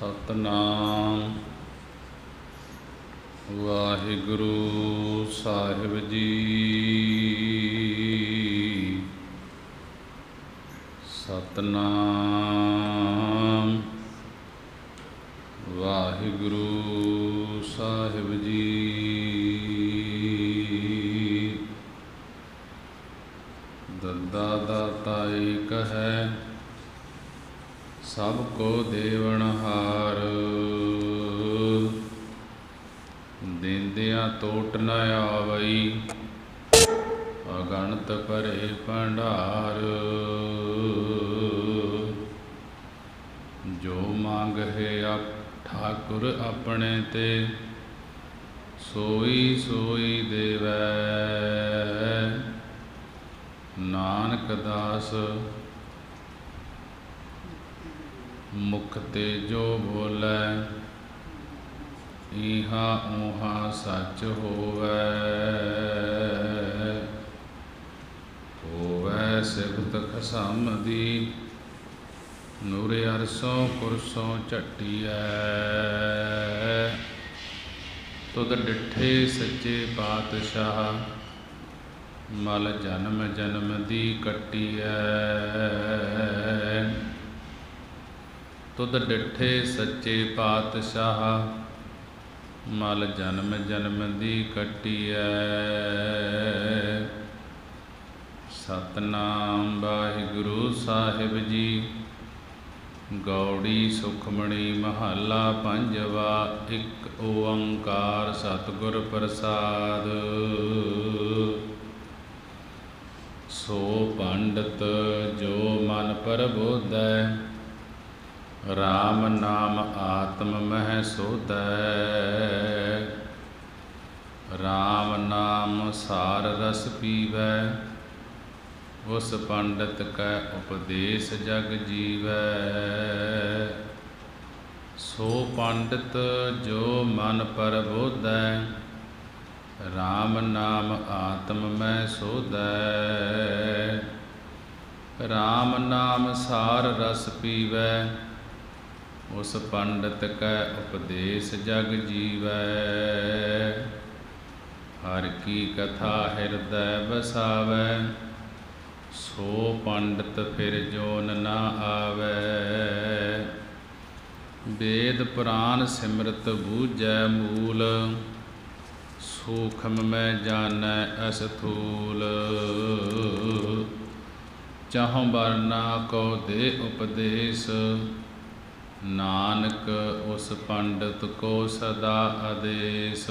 ਸਤਨਾਮ ਵਾਹਿਗੁਰੂ ਸਾਹਿਬ ਜੀ। ਸਤਨਾਮ ਵਾਹਿਗੁਰੂ ਸਾਹਿਬ ਜੀ। ਦੱਦਾ ਦਾਤਾ ਏਕ ਹੈ, ਸਭ ਕੋ ਦੇਵਨਹਾਰ। ਦੇਂਦਿਆਂ ਟੋਟ ਨ ਆਵਈ, ਅਗਣਤ ਭਰੇ ਭੰਡਾਰ। ਜੋ ਮੰਗਹਿ ਠਾਕੁਰ ਆਪਣੇ ਤੇ, ਸੋਈ ਸੋਈ ਦੇਵੈ। ਨਾਨਕ ਦਾਸ ਮੁਖ ਤੇ ਜੋ ਬੋਲੇ, ਈਹਾ ਊਹਾ ਸੱਚ ਹੋਵੈ। ਹੋਵੈ ਸਿਫਤ ਖਸਮ ਦੀ, ਨੂਰ ਅਰਸੋਂ ਕੁਰਸੋਂ ਝੱਟੀਐ। ਤੁਧ ਡਿਠੇ ਸੱਚੇ ਪਾਤਸ਼ਾਹ, ਮਲ ਜਨਮ ਜਨਮ ਦੀ ਕੱਟੀਐ। ਤੁਧ ਡਿਠੇ ਸੱਚੇ ਪਾਤਸ਼ਾਹ, ਮਲ ਜਨਮ ਜਨਮ ਦੀ ਕੱਟੀਐ। ਸਤਨਾਮ ਵਾਹਿਗੁਰੂ ਸਾਹਿਬ ਜੀ। ਗੌੜੀ ਸੁਖਮਣੀ ਮਹੱਲਾ ਪੰਜਵਾ। ਇੱਕ ਓੰਕਾਰ ਸਤਿਗੁਰ ਪ੍ਰਸਾਦ। ਸੋ ਪੰਡਤ ਜੋ ਮਨ ਪ੍ਰਬੋਧੈ, ਰਾਮ ਨਾਮ ਆਤਮ ਮਹਿ ਸੋਧੈ। ਰਾਮ ਨਾਮ ਸਾਰ ਰਸ ਪੀਵੈ, ਉਸ ਪੰਡਤ ਕੈ ਉਪਦੇਸ ਜਗ ਜੀਵੈ। ਸੋ ਪੰਡਤ ਜੋ ਮਨ ਪ੍ਰਬੋਧੈ, ਰਾਮ ਨਾਮ ਆਤਮ ਮਹਿ ਸੋਧੈ। ਰਾਮ ਨਾਮ ਸਾਰ ਰਸ ਪੀਵੈ, ਉਸ ਪੰਡਤ ਕੈ ਉਪਦੇਸ ਜਗ ਜੀਵੈ। ਹਰਿ ਕੀ ਕਥਾ ਹਿਰਦੈ ਬਸਾਵੈ, ਸੋ ਪੰਡਤ ਫਿਰ ਜੋਨ ਨਾ ਆਵੈ। ਵੇਦ ਪੁਰਾਨ ਸਿਮਰਤ ਬੂਝੈ ਮੂਲ, ਸੂਖਮ ਮੈਂ ਜਾਣੈ ਅਸਥੂਲ। ਚਾਹੁ ਬਰਨਾ ਕੋ ਦੇ ਉਪਦੇਸ, ਨਾਨਕ ਉਸ ਪੰਡਤ ਕੋ ਸਦਾ ਆਦੇਸ।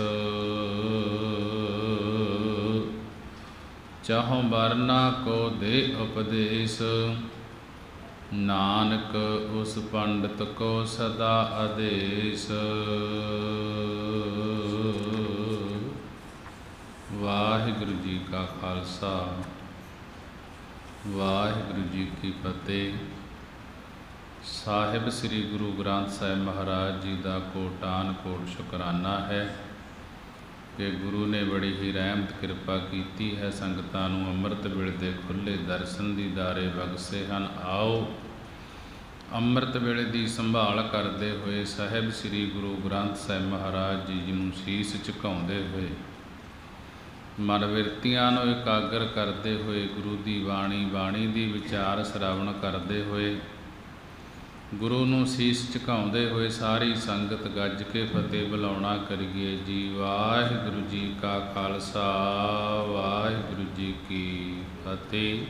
ਚਾਹੁ ਬਰਨਾ ਕੋ ਦੇ ਉਪਦੇਸ, ਨਾਨਕ ਉਸ ਪੰਡਤ ਕੋ ਸਦਾ ਆਦੇਸ। ਵਾਹਿਗੁਰੂ ਜੀ ਕਾ ਖਾਲਸਾ, ਵਾਹਿਗੁਰੂ ਜੀ ਕੀ ਫਤਿਹ। ਸਾਹਿਬ ਸ੍ਰੀ ਗੁਰੂ ਗ੍ਰੰਥ ਸਾਹਿਬ ਮਹਾਰਾਜ ਜੀ ਦਾ ਕੋਟਾਨ ਕੋਟ ਸ਼ੁਕਰਾਨਾ ਹੈ ਕਿ ਗੁਰੂ ਨੇ ਬੜੀ ਹੀ ਰਹਿਮਤ ਕਿਰਪਾ ਕੀਤੀ ਹੈ। ਸੰਗਤਾਂ ਨੂੰ ਅੰਮ੍ਰਿਤ ਵੇਲੇ ਦੇ ਖੁੱਲ੍ਹੇ ਦਰਸ਼ਨ ਦੀਦਾਰੇ ਬਖਸ਼ੇ ਹਨ। ਆਓ ਅੰਮ੍ਰਿਤ ਵੇਲੇ ਦੀ ਸੰਭਾਲ ਕਰਦੇ ਹੋਏ ਸਾਹਿਬ ਸ੍ਰੀ ਗੁਰੂ ਗ੍ਰੰਥ ਸਾਹਿਬ ਮਹਾਰਾਜ ਜੀ ਨੂੰ ਸੀਸ ਝੁਕਾਉਂਦੇ ਹੋਏ, ਮਨ ਬਿਰਤੀਆਂ ਨੂੰ ਇਕਾਗਰ ਕਰਦੇ ਹੋਏ, ਗੁਰੂ ਦੀ ਬਾਣੀ ਦੀ ਵਿਚਾਰ ਸ਼ਰਵਣ ਕਰਦੇ ਹੋਏ, ਗੁਰੂ ਨੂੰ ਸੀਸ ਝੁਕਾਉਂਦੇ ਹੋਏ ਸਾਰੀ ਸੰਗਤ ਗੱਜ ਕੇ ਫਤਿਹ ਬੁਲਾਉਣਾ ਕਰੀਏ ਜੀ। ਵਾਹਿਗੁਰੂ ਜੀ ਕਾ ਖਾਲਸਾ, ਵਾਹਿਗੁਰੂ ਜੀ ਕੀ ਫਤਿਹ।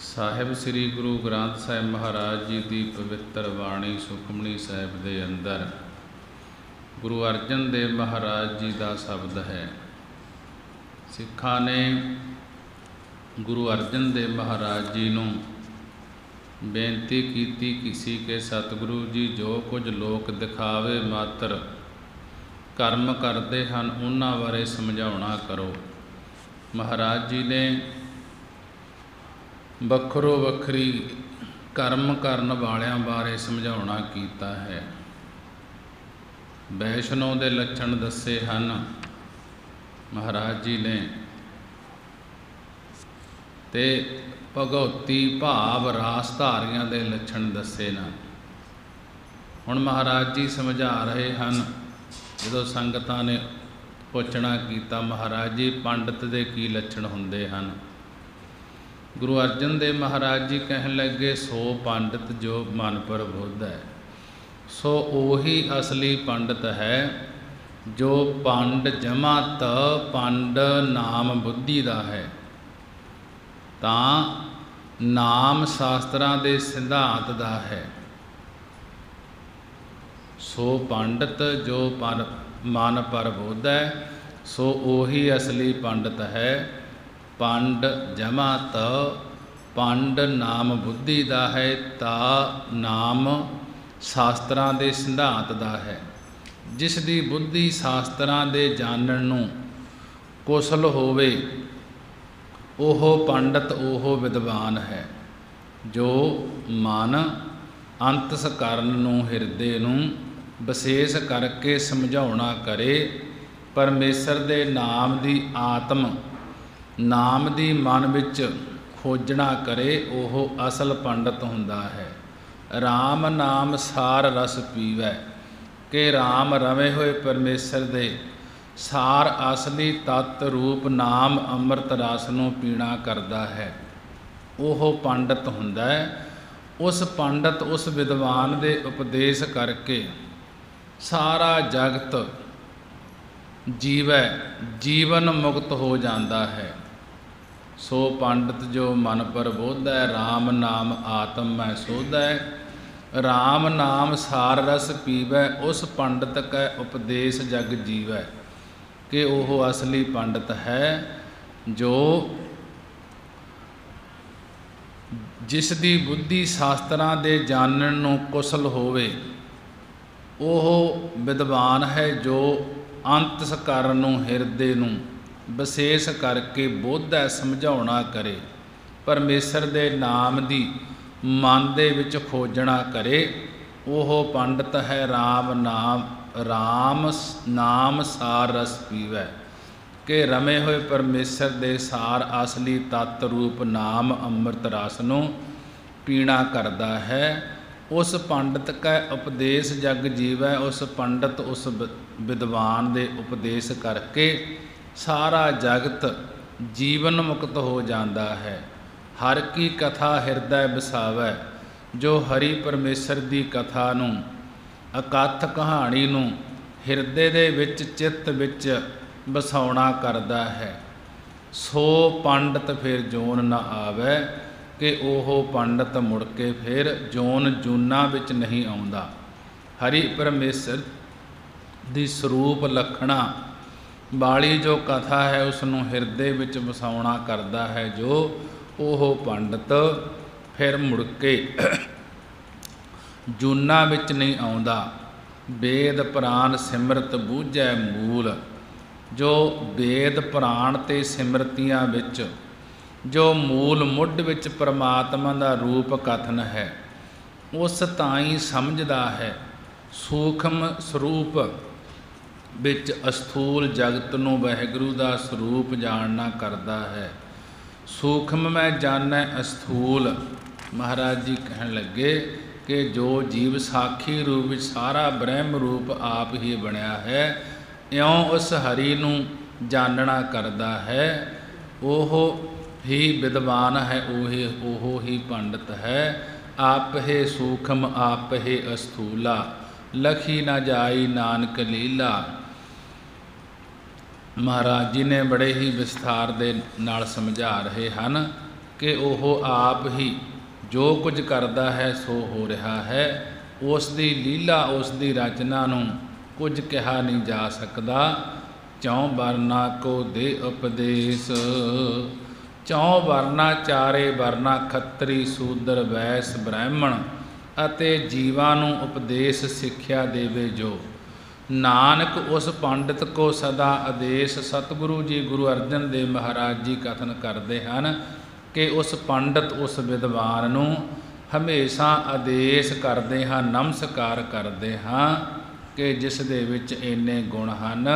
ਸਾਹਿਬ ਸ੍ਰੀ ਗੁਰੂ ਗ੍ਰੰਥ ਸਾਹਿਬ ਮਹਾਰਾਜ ਜੀ ਦੀ ਪਵਿੱਤਰ ਬਾਣੀ ਸੁਖਮਣੀ ਸਾਹਿਬ ਦੇ ਅੰਦਰ ਗੁਰੂ ਅਰਜਨ ਦੇਵ ਮਹਾਰਾਜ ਜੀ ਦਾ ਸ਼ਬਦ ਹੈ। ਸਿੱਖਾਂ ਨੇ ਗੁਰੂ ਅਰਜਨ ਦੇਵ ਮਹਾਰਾਜ ਜੀ ਨੂੰ ਬੇਨਤੀ ਕੀਤੀ, ਕਿਸੇ ਕੇ ਸਤਿਗੁਰੂ ਜੀ ਜੋ ਕੁਝ ਲੋਕ ਦਿਖਾਵੇ ਮਾਤਰ ਕਰਮ ਕਰਦੇ ਹਨ, ਉਹਨਾਂ ਬਾਰੇ ਸਮਝਾਉਣਾ ਕਰੋ। ਮਹਾਰਾਜ ਜੀ ਨੇ ਵੱਖਰੋ ਵੱਖਰੀ ਕਰਮ ਕਰਨ ਵਾਲਿਆਂ ਬਾਰੇ ਸਮਝਾਉਣਾ ਕੀਤਾ ਹੈ। ਵੈਸ਼ਨੋ ਦੇ ਲੱਛਣ ਦੱਸੇ ਹਨ ਮਹਾਰਾਜ ਜੀ ਨੇ, ਤੇ ਭਗਉਤੀ ਭਾਵ ਰਾਸ ਧਾਰੀਆਂ ਦੇ ਲੱਛਣ ਦੱਸੇ ਨਾ। ਹੁਣ ਮਹਾਰਾਜ ਜੀ ਸਮਝਾ ਰਹੇ ਹਨ। ਜਦੋਂ ਸੰਗਤਾਂ ਨੇ ਪੁੱਛਣਾ ਕੀਤਾ, ਮਹਾਰਾਜ ਜੀ ਪੰਡਤ ਦੇ ਕੀ ਲੱਛਣ ਹੁੰਦੇ ਹਨ? ਗੁਰੂ ਅਰਜਨ ਦੇਵ ਮਹਾਰਾਜ ਜੀ ਕਹਿਣ ਲੱਗੇ, ਸੋ ਪੰਡਤ ਜੋ ਮਨ ਪ੍ਰਬੁੱਧ ਹੈ, ਸੋ ਉਹੀ ਅਸਲੀ ਪੰਡਤ ਹੈ ਜੋ ਪੰਡ ਜਮਾਤ ਪੰਡ ਨਾਮ ਬੁੱਧੀ ਦਾ ਹੈ। ਤਾਂ ਨਾਮ ਸ਼ਾਸਤਰਾਂ ਦੇ ਸਿਧਾਂਤ ਦਾ ਹੈ। ਸੋ ਪੰਡਤ ਜੋ ਮਨ ਪ੍ਰਬੁੱਧ ਹੈ, ਸੋ ਉਹੀ ਅਸਲੀ ਪੰਡਤ ਹੈ। ਪੰਡ ਜਮਾਤ ਪੰਡ ਨਾਮ ਬੁੱਧੀ ਦਾ ਹੈ, ਤਾਂ ਨਾਮ ਸ਼ਾਸਤਰਾਂ ਦੇ ਸਿਧਾਂਤ ਦਾ ਹੈ। ਜਿਸ ਦੀ ਬੁੱਧੀ ਸ਼ਾਸਤਰਾਂ ਦੇ ਜਾਣਨ ਨੂੰ ਕੁਸ਼ਲ ਹੋਵੇ, ਉਹ ਪੰਡਤ, ਉਹ ਵਿਦਵਾਨ ਹੈ। ਜੋ ਮਨ ਅੰਤਸਕਰਨ ਨੂੰ, ਹਿਰਦੇ ਨੂੰ ਵਿਸ਼ੇਸ਼ ਕਰਕੇ ਸਮਝਾਉਣਾ ਕਰੇ, ਪਰਮੇਸ਼ਰ ਦੇ ਨਾਮ ਦੀ ਆਤਮ ਨਾਮ ਦੀ ਮਨ ਵਿੱਚ ਖੋਜਣਾ ਕਰੇ, ਉਹ ਅਸਲ ਪੰਡਤ ਹੁੰਦਾ ਹੈ। ਰਾਮ ਨਾਮ ਸਾਰ ਰਸ ਪੀਵੈ, ਕਿ ਰਾਮ ਰਵੇਂ ਹੋਏ ਪਰਮੇਸ਼ਰ ਦੇ ਸਾਰ ਅਸਲੀ ਤੱਤ ਰੂਪ ਨਾਮ ਅੰਮ੍ਰਿਤ ਰਸ ਨੂੰ ਪੀਣਾ ਕਰਦਾ ਹੈ, ਉਹ ਪੰਡਤ ਹੁੰਦਾ ਹੈ। ਉਸ ਪੰਡਤ, ਉਸ ਵਿਦਵਾਨ ਦੇ ਉਪਦੇਸ਼ ਕਰਕੇ ਸਾਰਾ ਜਗਤ ਜੀਵੈ ਜੀਵਨ ਮੁਕਤ ਹੋ ਜਾਂਦਾ ਹੈ। ਸੋ ਪੰਡਤ ਜੋ ਮਨ ਪ੍ਰਬੁੱਧ ਹੈ, ਰਾਮ ਨਾਮ ਆਤਮ ਮੈਂ ਸੋਧੈ, ਰਾਮ ਨਾਮ ਸਾਰ ਰਸ ਪੀਵੈ, ਉਸ ਪੰਡਤ ਕੈ ਉਪਦੇਸ਼ ਜਗ ਜੀਵੈ, ਕਿ ਉਹ ਅਸਲੀ ਪੰਡਤ ਹੈ। ਜੋ ਜਿਸ ਦੀ ਬੁੱਧੀ ਸ਼ਾਸਤਰਾਂ ਦੇ ਜਾਣਨ ਨੂੰ ਕੁਸ਼ਲ ਹੋਵੇ, ਉਹ ਵਿਦਵਾਨ ਹੈ। ਜੋ ਅੰਤਸਕਰਨ ਨੂੰ, ਹਿਰਦੇ ਨੂੰ ਵਿਸ਼ੇਸ਼ ਕਰਕੇ ਬੋਧ ਹੈ, ਸਮਝਾਉਣਾ ਕਰੇ, ਪਰਮੇਸ਼ਰ ਦੇ ਨਾਮ ਦੀ ਮਨ ਦੇ ਵਿੱਚ ਖੋਜਣਾ ਕਰੇ, ਉਹ ਪੰਡਤ ਹੈ। ਰਾਮ ਨਾਮ ਸਾਰ ਰਸ ਪੀਵੈ, ਕਿ ਰਮੇ ਹੋਏ ਪਰਮੇਸ਼ਰ ਦੇ ਸਾਰ ਅਸਲੀ ਤੱਤ ਰੂਪ ਨਾਮ ਅੰਮ੍ਰਿਤ ਰਸ ਨੂੰ ਪੀਣਾ ਕਰਦਾ ਹੈ। ਉਸ ਪੰਡਤ ਕੈ ਉਪਦੇਸ਼ ਜਗ ਜੀਵੈ, ਉਸ ਪੰਡਤ, ਉਸ ਵਿਦਵਾਨ ਦੇ ਉਪਦੇਸ਼ ਕਰਕੇ ਸਾਰਾ ਜਗਤ ਜੀਵਨ ਮੁਕਤ ਹੋ ਜਾਂਦਾ ਹੈ। ਹਰ ਕੀ ਕਥਾ ਹਿਰਦੈ ਵਸਾਵੈ, ਜੋ ਹਰੀ ਪਰਮੇਸ਼ਰ ਦੀ ਕਥਾ ਨੂੰ, ਅਕਥ ਕਹਾਣੀ ਨੂੰ ਹਿਰਦੇ ਦੇ ਵਿੱਚ, ਚਿੱਤ ਵਿੱਚ ਵਸਾਉਣਾ ਕਰਦਾ ਹੈ, ਸੋ ਪੰਡਤ ਫਿਰ ਜੋਨ ਨਾ ਆਵੈ, ਕਿ ਉਹ ਪੰਡਤ ਮੁੜ ਕੇ ਫਿਰ ਜੂਨਾਂ ਵਿੱਚ ਨਹੀਂ ਆਉਂਦਾ। ਹਰੀ ਪਰਮੇਸ਼ਰ ਦੀ ਸਰੂਪ ਲੱਖਣਾ ਵਾਲੀ ਜੋ ਕਥਾ ਹੈ, ਉਸ ਨੂੰ ਹਿਰਦੇ ਵਿੱਚ ਵਸਾਉਣਾ ਕਰਦਾ ਹੈ, ਜੋ ਉਹ ਪੰਡਤ ਫਿਰ ਮੁੜ ਕੇ ਜੂਨਾਂ ਵਿੱਚ ਨਹੀਂ ਆਉਂਦਾ। ਵੇਦ ਪੁਰਾਣ ਸਿਮਰਤ ਬੂਝੈ ਮੂਲ, ਜੋ ਵੇਦ ਪੁਰਾਣ ਤੇ ਸਿਮਰਤੀਆਂ ਵਿੱਚ ਜੋ ਮੂਲ ਮੁੱਢ ਵਿੱਚ ਪਰਮਾਤਮਾ ਦਾ ਰੂਪ ਕਥਨ ਹੈ, ਉਸ ਤਾਈਂ ਸਮਝਦਾ ਹੈ। ਸੂਖਮ ਸਰੂਪ ਵਿੱਚ ਅਸਥੂਲ ਜਗਤ ਨੂੰ ਵਾਹਿਗੁਰੂ ਦਾ ਸਰੂਪ ਜਾਣਨਾ ਕਰਦਾ ਹੈ। ਸੂਖਮ ਮੈਂ ਜਾਣੈ ਅਸਥੂਲ, ਮਹਾਰਾਜ ਜੀ ਕਹਿਣ ਲੱਗੇ ਕਿ ਜੋ ਜੀਵ ਸਾਖੀ ਰੂਪ ਵਿੱਚ ਸਾਰਾ ਬ੍ਰਹਮ ਰੂਪ ਆਪ ਹੀ ਬਣਿਆ ਹੈ, ਇਉਂ ਉਸ ਹਰੀ ਨੂੰ ਜਾਣਨਾ ਕਰਦਾ ਹੈ, ਉਹ ਹੀ ਵਿਦਵਾਨ ਹੈ, ਉਹ ਹੀ ਪੰਡਤ ਹੈ। ਆਪ ਹੈ ਸੂਖਮ ਆਪ ਹੈ ਅਸਥੂਲਾ, ਲਖੀ ਨਾ ਜਾਈ ਨਾਨਕ ਲੀਲਾ। ਮਹਾਰਾਜ ਜੀ ਨੇ ਬੜੇ ਹੀ ਵਿਸਥਾਰ ਦੇ ਨਾਲ ਸਮਝਾ ਰਹੇ ਹਨ ਕਿ ਉਹ ਆਪ ਹੀ ਜੋ ਕੁਝ ਕਰਦਾ ਹੈ ਸੋ ਹੋ ਰਿਹਾ ਹੈ। ਉਸ ਦੀ ਲੀਲਾ, ਉਸ ਦੀ ਰਚਨਾ ਨੂੰ ਕੁਝ ਕਿਹਾ ਨਹੀਂ ਜਾ ਸਕਦਾ। ਚੌਂ ਵਰਨਾ ਕੋ ਦੇ ਉਪਦੇਸ਼, ਚੌਂ ਵਰਨਾ ਚਾਰੇ ਵਰਨਾ ਖੱਤਰੀ ਸੂਦਰ ਵੈਸ ਬ੍ਰਾਹਮਣ, ਅਤੇ ਜੀਵਾਂ ਨੂੰ ਉਪਦੇਸ਼ ਸਿੱਖਿਆ ਦੇਵੇ ਜੋ। ਨਾਨਕ ਉਸ ਪੰਡਿਤ ਕੋ ਸਦਾ ਆਦੇਸ਼। ਸਤਿਗੁਰੂ ਜੀ ਗੁਰੂ ਅਰਜਨ ਦੇਵ ਮਹਾਰਾਜ ਜੀ ਕਥਨ ਕਰਦੇ ਹਨ ਕਿ ਉਸ ਪੰਡਿਤ, ਉਸ ਵਿਦਵਾਨ ਨੂੰ ਹਮੇਸ਼ਾ ਆਦੇਸ਼ ਕਰਦੇ ਹਾਂ, ਨਮਸਕਾਰ ਕਰਦੇ ਹਾਂ ਕਿ ਜਿਸ ਦੇ ਵਿੱਚ ਇੰਨੇ ਗੁਣ ਹਨ।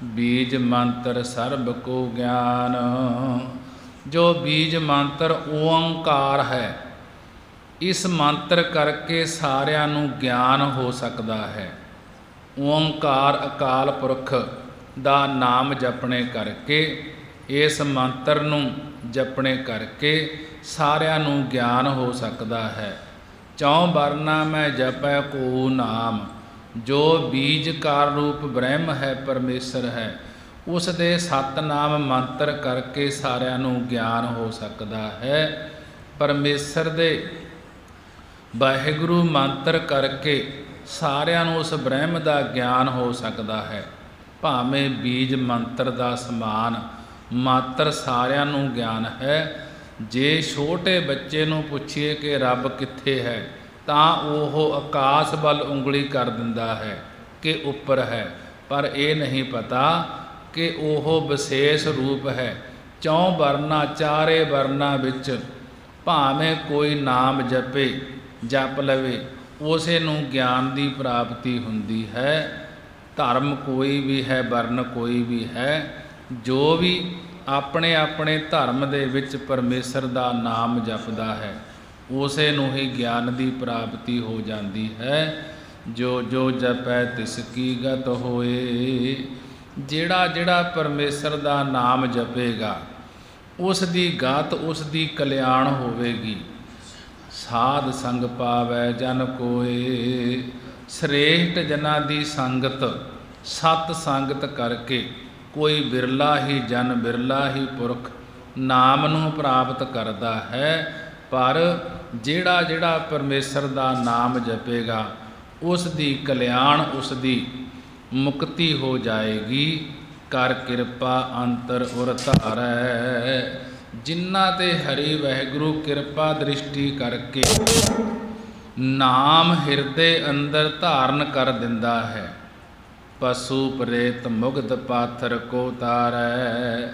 ਬੀਜ ਮੰਤਰ ਸਰਬ ਕੋ ਗਿਆਨ, ਜੋ ਬੀਜ ਮੰਤਰ ਓੰਕਾਰ ਹੈ, ਇਸ ਮੰਤਰ ਕਰਕੇ ਸਾਰਿਆਂ ਨੂੰ ਗਿਆਨ ਹੋ ਸਕਦਾ ਹੈ। ਓਂਕਾਰ ਅਕਾਲ ਪੁਰਖ ਦਾ ਨਾਮ ਜਪਣੇ ਕਰਕੇ, ਇਸ ਮੰਤਰ ਨੂੰ ਜਪਣੇ ਕਰਕੇ ਸਾਰਿਆਂ ਨੂੰ ਗਿਆਨ ਹੋ ਸਕਦਾ ਹੈ। ਚੌਂ ਵਰਨਾ ਮੈਂ ਜਪੈ ਕੋ ਨਾਮ, ਜੋ ਬੀਜਕਾਰ ਰੂਪ ਬ੍ਰਹਮ ਹੈ, ਪਰਮੇਸ਼ਰ ਹੈ, ਉਸ ਦੇ ਸਤਨਾਮ ਮੰਤਰ ਕਰਕੇ ਸਾਰਿਆਂ ਨੂੰ ਗਿਆਨ ਹੋ ਸਕਦਾ ਹੈ। ਪਰਮੇਸ਼ਰ ਦੇ ਵਾਹਿਗੁਰੂ ਮੰਤਰ ਕਰਕੇ ਸਾਰਿਆਂ ਨੂੰ ਉਸ ਬ੍ਰਹਮ ਦਾ ਗਿਆਨ ਹੋ ਸਕਦਾ ਹੈ। ਭਾਵੇਂ ਬੀਜ ਮੰਤਰ ਦਾ ਸਮਾਨ ਮਾਤਰ ਸਾਰਿਆਂ ਨੂੰ ਗਿਆਨ ਹੈ। ਜੇ ਛੋਟੇ ਬੱਚੇ ਨੂੰ ਪੁੱਛੀਏ ਕਿ ਰੱਬ ਕਿੱਥੇ ਹੈ, ਤਾਂ ਉਹ ਆਕਾਸ਼ ਵੱਲ ਉਂਗਲੀ ਕਰ ਦਿੰਦਾ ਹੈ ਕਿ ਉੱਪਰ ਹੈ, ਪਰ ਇਹ ਨਹੀਂ ਪਤਾ ਕਿ ਉਹ ਵਿਸ਼ੇਸ਼ ਰੂਪ ਹੈ। ਚੌਂ ਵਰਨਾ, ਚਾਰੇ ਵਰਨਾ ਵਿੱਚ ਭਾਵੇਂ ਕੋਈ ਨਾਮ ਜਪ ਲਵੇ, ਉਸੇ ਨੂੰ ਗਿਆਨ ਦੀ ਪ੍ਰਾਪਤੀ ਹੁੰਦੀ ਹੈ। ਧਰਮ ਕੋਈ ਵੀ ਹੈ, ਵਰਨ ਕੋਈ ਵੀ ਹੈ, ਜੋ ਵੀ ਆਪਣੇ ਆਪਣੇ ਧਰਮ ਦੇ ਵਿੱਚ ਪਰਮੇਸ਼ਰ ਦਾ ਨਾਮ ਜਪਦਾ ਹੈ, ਉਸੇ ਨੂੰ ਹੀ ਗਿਆਨ ਦੀ ਪ੍ਰਾਪਤੀ ਹੋ ਜਾਂਦੀ ਹੈ। ਜੋ ਜੋ ਜਪੈ ਤਿਸ ਕੀ ਗਤ ਹੋਏ, ਜਿਹੜਾ ਜਿਹੜਾ ਪਰਮੇਸ਼ਰ ਦਾ ਨਾਮ ਜਪੇਗਾ ਉਸ ਦੀ ਗਤ, ਉਸ ਦੀ ਕਲਿਆਣ ਹੋਵੇਗੀ। ਸਾਧ ਸੰਗ ਪਾਵੈ ਜਨ ਕੋਏ, ਸ੍ਰੇਸ਼ਟ ਜਨਾਂ ਦੀ ਸੰਗਤ, ਸਤ ਸੰਗਤ ਕਰਕੇ ਕੋਈ ਬਿਰਲਾ ਹੀ ਜਨ, ਬਿਰਲਾ ਹੀ ਪੁਰਖ ਨਾਮ ਨੂੰ ਪ੍ਰਾਪਤ ਕਰਦਾ ਹੈ। ਪਰ ਜਿਹੜਾ ਜਿਹੜਾ ਪਰਮੇਸ਼ਰ ਦਾ ਨਾਮ ਜਪੇਗਾ ਉਸ ਦੀ ਕਲਿਆਣ, ਉਸ ਦੀ ਮੁਕਤੀ ਹੋ ਜਾਏਗੀ। ਕਰ ਕਿਰਪਾ ਅੰਤਰ ਉਰ ਧਾਰੈ, ਜਿਨ੍ਹਾਂ ਤੇ ਹਰੀ ਵਾਹਿਗੁਰੂ ਕਿਰਪਾ ਦ੍ਰਿਸ਼ਟੀ ਕਰਕੇ ਨਾਮ ਹਿਰਦੇ ਅੰਦਰ ਧਾਰਨ ਕਰ ਦਿੰਦਾ ਹੈ। ਪਸ਼ੂ ਪ੍ਰੇਤ ਮੁਗਧ ਪਾਥਰ ਕੋ ਤਾਰੈ,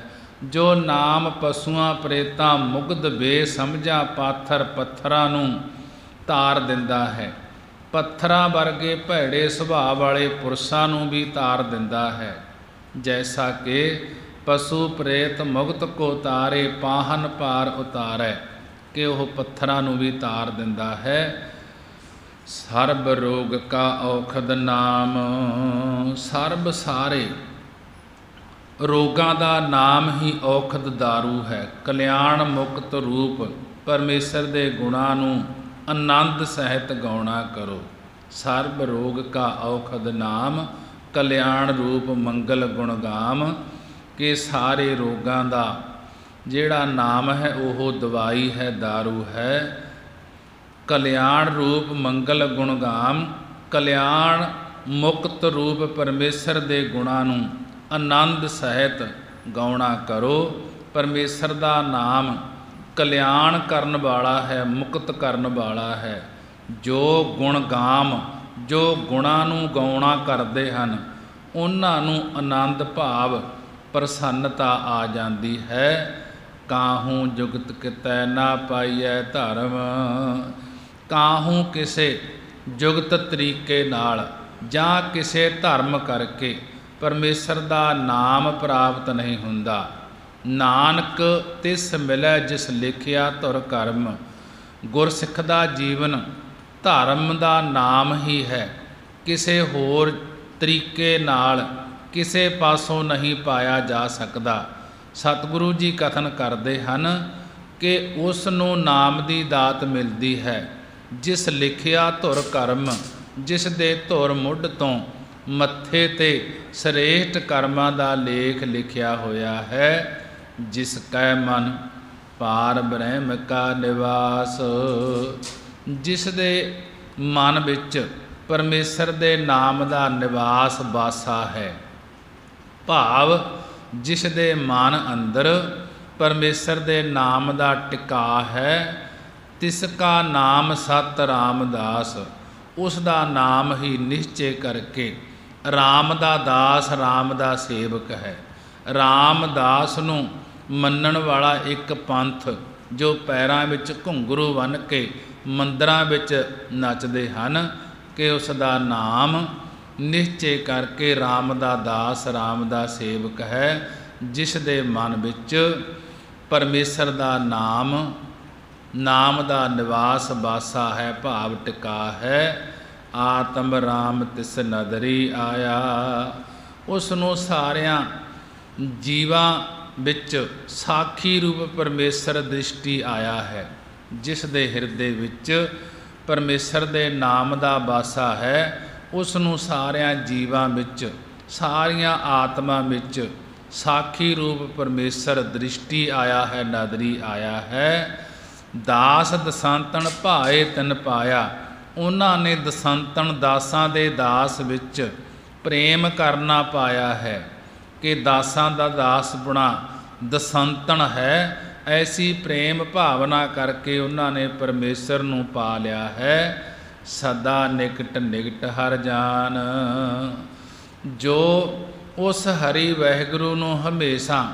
ਜੋ ਨਾਮ ਪਸ਼ੂਆਂ ਪ੍ਰੇਤਾਂ ਮੁਗਧ ਬੇਸਮਝਾਂ ਪਾਥਰ ਪੱਥਰਾਂ ਨੂੰ ਤਾਰ ਦਿੰਦਾ ਹੈ। ਪੱਥਰਾਂ ਵਰਗੇ ਭੈੜੇ ਸੁਭਾਅ ਵਾਲੇ ਪੁਰਸ਼ਾਂ ਨੂੰ ਵੀ ਤਾਰ ਦਿੰਦਾ ਹੈ। ਜੈਸਾ ਕਿ ਪਸ਼ੂ ਪ੍ਰੇਤ ਮੁਗਤ ਕੋ ਤਾਰੇ, ਪਾਹਨ ਪਾਰ ਉਤਾਰੈ, ਕਿ ਉਹ ਪੱਥਰਾਂ ਨੂੰ ਵੀ ਤਾਰ ਦਿੰਦਾ ਹੈ। ਸਰਬ ਰੋਗ ਕਾ ਔਖਦ ਨਾਮ, ਸਰਬ ਸਾਰੇ ਰੋਗਾਂ ਦਾ ਨਾਮ ਹੀ ਔਖਦ ਦਾਰੂ ਹੈ। ਕਲਿਆਣ ਮੁਕਤ ਰੂਪ ਪਰਮੇਸ਼ਰ ਦੇ ਗੁਣਾਂ ਨੂੰ ਆਨੰਦ ਸਹਿਤ ਗਾਉਣਾ ਕਰੋ। ਸਰਬ ਰੋਗ ਕਾ ਔਖਦ ਨਾਮ, ਕਲਿਆਣ ਰੂਪ ਮੰਗਲ ਗੁਣਗਾਮ, ਕਿ ਸਾਰੇ ਰੋਗਾਂ ਦਾ ਜਿਹੜਾ ਨਾਮ ਹੈ ਉਹ ਦਵਾਈ ਹੈ, ਦਾਰੂ ਹੈ। ਕਲਿਆਣ ਰੂਪ ਮੰਗਲ ਗੁਣਗਾਮ, ਕਲਿਆਣ ਮੁਕਤ ਰੂਪ ਪਰਮੇਸ਼ਰ ਦੇ ਗੁਣਾਂ ਨੂੰ ਆਨੰਦ ਸਹਿਤ ਗਾਉਣਾ ਕਰੋ। ਪਰਮੇਸ਼ਰ ਦਾ ਨਾਮ ਕਲਿਆਣ ਕਰਨ ਵਾਲਾ ਹੈ, ਮੁਕਤ ਕਰਨ ਵਾਲਾ ਹੈ। ਜੋ ਗੁਣਗਾਮ, ਜੋ ਗੁਣਾਂ ਨੂੰ ਗਾਉਣਾ ਕਰਦੇ ਹਨ, ਉਹਨਾਂ ਨੂੰ ਆਨੰਦ ਭਾਵ ਪ੍ਰਸੰਨਤਾ ਆ ਜਾਂਦੀ ਹੈ। ਕਾਹੂ ਜੁਗਤ ਕਿਤੈ ਨਾ ਪਾਈਐ ਧਰਮ, ਕਾਹੂ ਕਿਸੇ ਜੁਗਤ ਤਰੀਕੇ ਨਾਲ ਜਾਂ ਕਿਸੇ ਧਰਮ ਕਰਕੇ ਪਰਮੇਸ਼ਰ ਦਾ ਨਾਮ ਪ੍ਰਾਪਤ ਨਹੀਂ ਹੁੰਦਾ। ਨਾਨਕ ਤਿਸ ਮਿਲੈ ਜਿਸ ਲਿਖਿਆ ਧੁਰ ਕਰਮ, ਗੁਰਸਿੱਖ ਦਾ ਜੀਵਨ ਧਰਮ ਦਾ ਨਾਮ ਹੀ ਹੈ। ਕਿਸੇ ਹੋਰ ਤਰੀਕੇ ਨਾਲ ਕਿਸੇ ਪਾਸੋਂ ਨਹੀਂ ਪਾਇਆ ਜਾ ਸਕਦਾ। ਸਤਿਗੁਰੂ ਜੀ ਕਥਨ ਕਰਦੇ ਹਨ ਕਿ ਉਸ ਨੂੰ ਨਾਮ ਦੀ ਦਾਤ ਮਿਲਦੀ ਹੈ ਜਿਸ ਲਿਖਿਆ ਧੁਰ ਕਰਮ, ਜਿਸ ਦੇ ਧੁਰ ਮੁੱਢ ਤੋਂ ਮੱਥੇ ਤੇ ਸ੍ਰੇਸ਼ਟ ਕਰਮਾਂ ਦਾ ਲੇਖ ਲਿਖਿਆ ਹੋਇਆ ਹੈ। ਜਿਸ ਕੈ ਮਨ ਪਾਰ ਬ੍ਰਹਮ ਕਾ ਨਿਵਾਸ, ਜਿਸ ਦੇ ਮਨ ਵਿੱਚ ਪਰਮੇਸ਼ਰ ਦੇ ਨਾਮ ਦਾ ਨਿਵਾਸ ਵਾਸਾ ਹੈ। ਭਾਵ ਜਿਸ ਦੇ ਮਨ ਅੰਦਰ ਪਰਮੇਸ਼ਰ ਦੇ ਨਾਮ ਦਾ ਟਿਕਾ ਹੈ, ਤਿਸ ਕਾ ਨਾਮ ਸਤ ਰਾਮਦਾਸ, ਉਸ ਦਾ ਨਾਮ ਹੀ ਨਿਸ਼ਚੇ ਕਰਕੇ ਰਾਮ ਦਾ ਦਾਸ, ਰਾਮ ਦਾ ਸੇਵਕ ਹੈ। ਰਾਮਦਾਸ ਨੂੰ ਮੰਨਣ ਵਾਲਾ ਇੱਕ ਪੰਥ ਜੋ ਪੈਰਾਂ ਵਿੱਚ ਘੁੰਗਰੂ ਬੰਨ੍ਹ ਕੇ ਮੰਦਰਾਂ ਵਿੱਚ ਨੱਚਦੇ ਹਨ, ਕਿ ਉਸ ਦਾ ਨਾਮ ਨਿਸ਼ਚੇ ਕਰਕੇ ਰਾਮ ਦਾ ਦਾਸ, ਰਾਮ ਦਾ ਸੇਵਕ ਹੈ। ਜਿਸ ਦੇ ਮਨ ਵਿੱਚ ਪਰਮੇਸ਼ਰ ਦਾ ਨਾਮ ਨਾਮ ਦਾ ਨਿਵਾਸ ਬਾਸਾ ਹੈ, ਭਾਵ ਟਿਕਾ ਹੈ। ਆਤਮ ਰਾਮ ਤਿਸ ਨਦਰੀ ਆਇਆ, ਉਸ ਨੂੰ ਸਾਰਿਆਂ ਜੀਵਾਂ ਵਿੱਚ ਸਾਖੀ ਰੂਪ ਪਰਮੇਸ਼ਰ ਦ੍ਰਿਸ਼ਟੀ ਆਇਆ ਹੈ, ਜਿਸ ਦੇ ਹਿਰਦੇ ਵਿੱਚ ਪਰਮੇਸ਼ਰ ਦੇ ਨਾਮ ਦਾ ਬਾਸਾ ਹੈ। ਉਸ ਨੂੰ ਸਾਰਿਆਂ ਜੀਵਾਂ ਵਿੱਚ, ਸਾਰੀਆਂ ਆਤਮਾ ਵਿੱਚ ਸਾਖੀ ਰੂਪ ਪਰਮੇਸ਼ਰ ਦ੍ਰਿਸ਼ਟੀ ਆਇਆ ਹੈ, ਨਦਰੀ ਆਇਆ ਹੈ। ਦਾਸ ਦਸੰਤਨ ਭਾਏ ਤਿਨ ਪਾਇਆ, ਉਹਨਾਂ ਨੇ ਦਸੰਤਨ ਦਾਸਾਂ ਦੇ ਦਾਸ ਵਿੱਚ ਪ੍ਰੇਮ ਕਰਨਾ ਪਾਇਆ ਹੈ ਕਿ ਦਾਸਾਂ ਦਾ ਦਾਸ ਬੁਣਾ ਦਸੰਤਨ ਹੈ। ਐਸੀ ਪ੍ਰੇਮ ਭਾਵਨਾ ਕਰਕੇ ਉਹਨਾਂ ਨੇ ਪਰਮੇਸ਼ਰ ਨੂੰ ਪਾ ਲਿਆ ਹੈ। ਸਦਾ ਨਿਕਟ ਨਿਕਟ ਹਰ ਜਾਨ, ਜੋ ਉਸ ਹਰੀ ਵਾਹਿਗੁਰੂ ਨੂੰ ਹਮੇਸ਼ਾ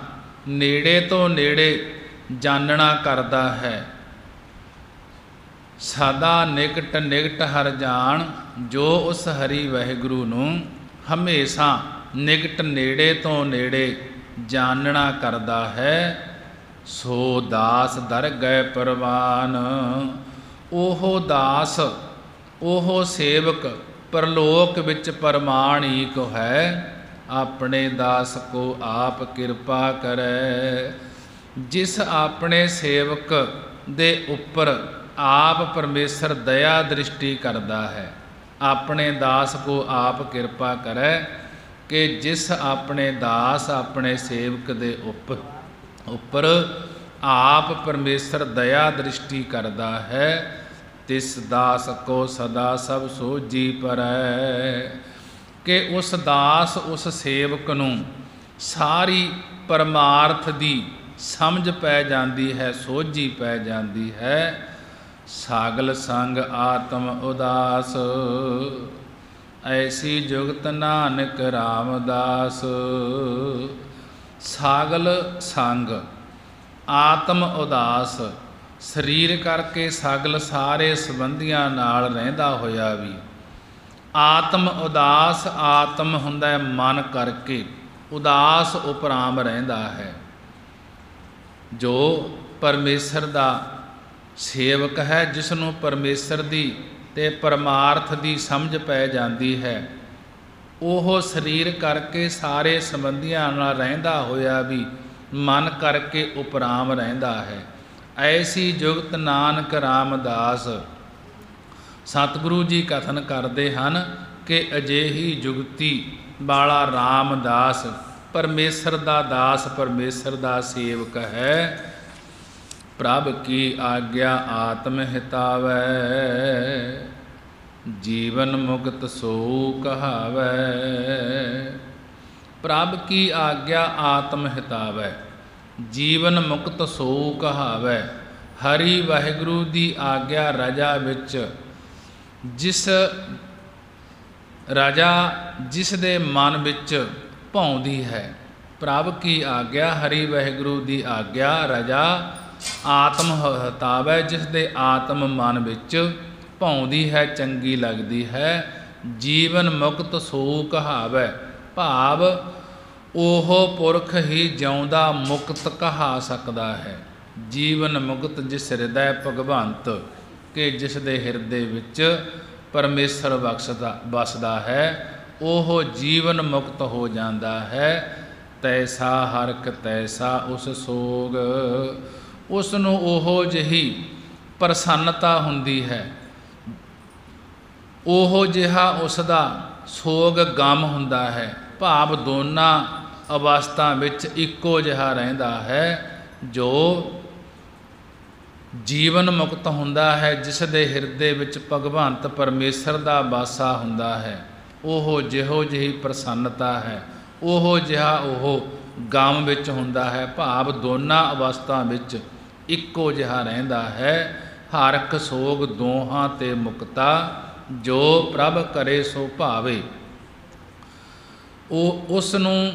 ਨੇੜੇ ਤੋਂ ਨੇੜੇ ਜਾਣਨਾ ਕਰਦਾ ਹੈ। ਸਦਾ ਨਿਕਟ ਨਿਕਟ ਹਰ ਜਾਣ, ਜੋ ਉਸ ਹਰੀ ਵਾਹਿਗੁਰੂ ਨੂੰ ਹਮੇਸ਼ਾ ਨਿਕਟ ਨੇੜੇ ਤੋਂ ਨੇੜੇ ਜਾਣਨਾ ਕਰਦਾ ਹੈ। ਸੋ ਦਾਸ ਦਰ ਗਏ ਪਰਵਾਨ, ਉਹ ਦਾਸ ਉਹ ਸੇਵਕ ਪਰਲੋਕ ਵਿੱਚ ਪਰਮਾਣੀਕ ਹੈ। ਆਪਣੇ ਦਾਸ ਕੋ ਆਪ ਕਿਰਪਾ ਕਰੈ, ਜਿਸ ਆਪਣੇ ਸੇਵਕ ਦੇ ਉੱਪਰ ਆਪ ਪਰਮੇਸ਼ਰ ਦਇਆ ਦ੍ਰਿਸ਼ਟੀ ਕਰਦਾ ਹੈ। ਆਪਣੇ ਦਾਸ ਕੋ ਆਪ ਕਿਰਪਾ ਕਰੈ, ਕਿ ਜਿਸ ਆਪਣੇ ਦਾਸ ਆਪਣੇ ਸੇਵਕ ਦੇ ਉੱਪਰ ਆਪ ਪਰਮੇਸ਼ਰ ਦਇਆ ਦ੍ਰਿਸ਼ਟੀ ਕਰਦਾ ਹੈ। ਤਿਸ ਦਾਸ ਕੋ ਸਦਾ ਸਭ ਸੋਝੀ ਪਰੈ, ਕਿ ਉਸ ਦਾਸ ਉਸ ਸੇਵਕ ਨੂੰ ਸਾਰੀ ਪਰਮਾਰਥ ਦੀ ਸਮਝ ਪੈ ਜਾਂਦੀ ਹੈ, ਸੋਝੀ ਪੈ ਜਾਂਦੀ ਹੈ। ਸਾਗਲ ਸੰਗ ਆਤਮ ਉਦਾਸ, ਐਸੀ ਜੁਗਤ ਨਾਨਕ ਰਾਮਦਾਸ। ਸਾਗਲ ਸੰਗ ਆਤਮ ਉਦਾਸ, ਸਰੀਰ ਕਰਕੇ ਸਾਗਲ ਸਾਰੇ ਸੰਬੰਧੀਆਂ ਨਾਲ ਰਹਿੰਦਾ ਹੋਇਆ ਵੀ ਆਤਮ ਉਦਾਸ, ਆਤਮ ਹੁੰਦਾ ਹੈ ਮਨ ਕਰਕੇ, ਉਦਾਸ ਉਪਰਾਮ ਰਹਿੰਦਾ ਹੈ। ਜੋ ਪਰਮੇਸ਼ਰ ਦਾ ਸੇਵਕ ਹੈ, ਜਿਸ ਨੂੰ ਪਰਮੇਸ਼ਰ ਦੀ ਤੇ ਪਰਮਾਰਥ ਦੀ ਸਮਝ ਪੈ ਜਾਂਦੀ ਹੈ, ਉਹ ਸਰੀਰ ਕਰਕੇ ਸਾਰੇ ਸੰਬੰਧੀਆਂ ਨਾਲ ਰਹਿੰਦਾ ਹੋਇਆ ਵੀ ਮਨ ਕਰਕੇ ਉਪਰਾਮ ਰਹਿੰਦਾ ਹੈ। ਐਸੀ ਜੁਗਤ ਨਾਨਕ ਰਾਮਦਾਸ। ਸਤਿਗੁਰੂ ਜੀ ਕਥਨ ਕਰਦੇ ਹਨ ਕਿ ਅਜਿਹੀ ਜੁਗਤੀ ਵਾਲਾ ਰਾਮਦਾਸ ਪਰਮੇਸ਼ਰ ਦਾ ਦਾਸ, ਪਰਮੇਸ਼ਰ ਦਾ ਸੇਵਕ ਹੈ। ਪ੍ਰਭ ਕੀ ਆਗਿਆ ਆਤਮ ਹਿਤਾਵੈ, ਜੀਵਨ ਮੁਕਤ ਸੋ ਕਹਾਵੈ। ਪ੍ਰਭ ਕੀ ਆਗਿਆ ਆਤਮ ਹਿਤਾਵੈ, ਜੀਵਨ ਮੁਕਤ ਸੋ ਕਹਾਵੈ। ਹਰੀ ਵਾਹਿਗੁਰੂ ਦੀ ਆਗਿਆ ਰਜਾ ਵਿੱਚ, ਜਿਸ ਰਾਜਾ ਜਿਸ ਦੇ ਮਨ ਵਿੱਚ ਭਾਉਂਦੀ ਹੈ। ਪ੍ਰਭ ਕੀ ਆਗਿਆ, ਹਰੀ ਵਾਹਿਗੁਰੂ ਦੀ ਆਗਿਆ ਰਜਾ ਆਤਮ ਹਿਤਾਵੈ, ਜਿਸ ਦੇ ਆਤਮ ਮਨ ਵਿੱਚ ਭਾਉਂਦੀ ਹੈ, ਚੰਗੀ ਲੱਗਦੀ ਹੈ। ਜੀਵਨ ਮੁਕਤ ਸੋ ਕਹਾਵੈ, ਭਾਵ ਉਹ ਪੁਰਖ ਹੀ ਜਿਉਂਦਾ ਮੁਕਤ ਕਹਾ ਸਕਦਾ ਹੈ। ਜੀਵਨ ਮੁਕਤ ਜਿਸ ਹਿਰਦੈ ਭਗਵੰਤ, ਕਿ ਜਿਸ ਦੇ ਹਿਰਦੇ ਵਿੱਚ ਪਰਮੇਸ਼ਰ ਵਸਦਾ ਹੈ, ਉਹ ਜੀਵਨ ਮੁਕਤ ਹੋ ਜਾਂਦਾ ਹੈ। ਤੈਸਾ ਹਰਖ ਤੈਸਾ ਉਸ ਸੋਗ, ਉਸ ਨੂੰ ਉਹੋ ਜਿਹੀ ਪ੍ਰਸੰਨਤਾ ਹੁੰਦੀ ਹੈ, ਉਹੋ ਜਿਹਾ ਉਸ ਦਾ ਸੋਗ ਗਮ ਹੁੰਦਾ ਹੈ। ਭਾਵ ਦੋਨਾਂ ਅਵਸਥਾ ਵਿੱਚ ਇੱਕੋ ਜਿਹਾ ਰਹਿੰਦਾ ਹੈ। ਜੋ ਜੀਵਨ ਮੁਕਤ ਹੁੰਦਾ ਹੈ, ਜਿਸ ਦੇ ਹਿਰਦੇ ਵਿੱਚ ਭਗਵੰਤ ਪਰਮੇਸ਼ਰ ਦਾ ਵਾਸਾ ਹੁੰਦਾ ਹੈ, ਉਹ ਜਿਹੋ ਜਿਹੀ ਪ੍ਰਸੰਨਤਾ ਹੈ, ਉਹੋ ਜਿਹਾ ਉਹ ਗਮ ਵਿੱਚ ਹੁੰਦਾ ਹੈ। ਭਾਵ ਦੋਨਾਂ ਅਵਸਥਾ ਵਿੱਚ ਇੱਕੋ ਜਿਹਾ ਰਹਿੰਦਾ ਹੈ। ਹਰਖ ਸੋਗ ਦੋਹਾਂ ਤੇ ਮੁਕਤਾ, ਜੋ ਪ੍ਰਭ ਕਰੇ ਸੋ ਭਾਵੇ। ਉਹ ਉਸ ਨੂੰ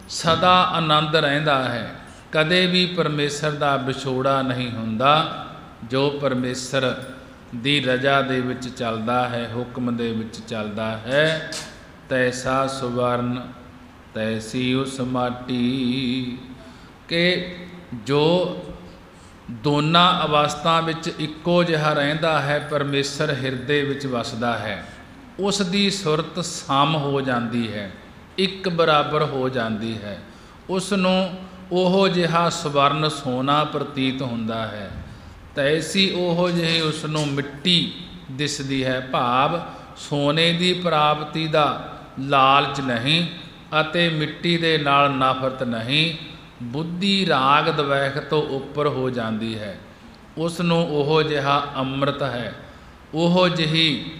ਸਦਾ ਆਨੰਦ ਰਹਿੰਦਾ ਹੈ, ਕਦੇ ਵੀ ਪਰਮੇਸ਼ਰ ਦਾ ਵਿਛੋੜਾ ਨਹੀਂ ਹੁੰਦਾ। ਜੋ ਪਰਮੇਸ਼ਰ ਦੀ ਰਜਾ ਦੇ ਵਿੱਚ ਚੱਲਦਾ ਹੈ, ਹੁਕਮ ਦੇ ਵਿੱਚ ਚੱਲਦਾ ਹੈ। ਤੈਸਾ ਸੁਵਰਨ ਤੈਸੀ ਉਸ ਮਾਟੀ, ਕਿ ਜੋ ਦੋਨਾਂ ਅਵਸਥਾ ਵਿੱਚ ਇੱਕੋ ਜਿਹਾ ਰਹਿੰਦਾ ਹੈ। ਪਰਮੇਸ਼ਰ ਹਿਰਦੇ ਵਿੱਚ ਵਸਦਾ ਹੈ। ਉਸ ਦੀ ਸੁਰਤ ਸਮ ਹੋ ਜਾਂਦੀ ਹੈ, ਇੱਕ ਬਰਾਬਰ ਹੋ ਜਾਂਦੀ ਹੈ। ਉਸ ਨੂੰ ਉਹੋ ਜਿਹਾ ਸਵਰਨ ਸੋਨਾ ਪ੍ਰਤੀਤ ਹੁੰਦਾ ਹੈ। ਤੈਸੀ ਉਹੋ ਜਿਹੀ ਉਸ ਨੂੰ ਮਿੱਟੀ ਦਿਸਦੀ ਹੈ। ਭਾਵ ਸੋਨੇ ਦੀ ਪ੍ਰਾਪਤੀ ਦਾ ਲਾਲਚ ਨਹੀਂ ਅਤੇ ਮਿੱਟੀ ਦੇ ਨਾਲ ਨਫ਼ਰਤ ਨਹੀਂ। ਬੁੱਧੀ ਰਾਗ ਦਵੈਖ ਤੋਂ ਉੱਪਰ ਹੋ ਜਾਂਦੀ ਹੈ। ਉਸ ਨੂੰ ਉਹੋ ਜਿਹਾ ਅੰਮ੍ਰਿਤ ਹੈ, ਉਹੋ ਜਿਹੀ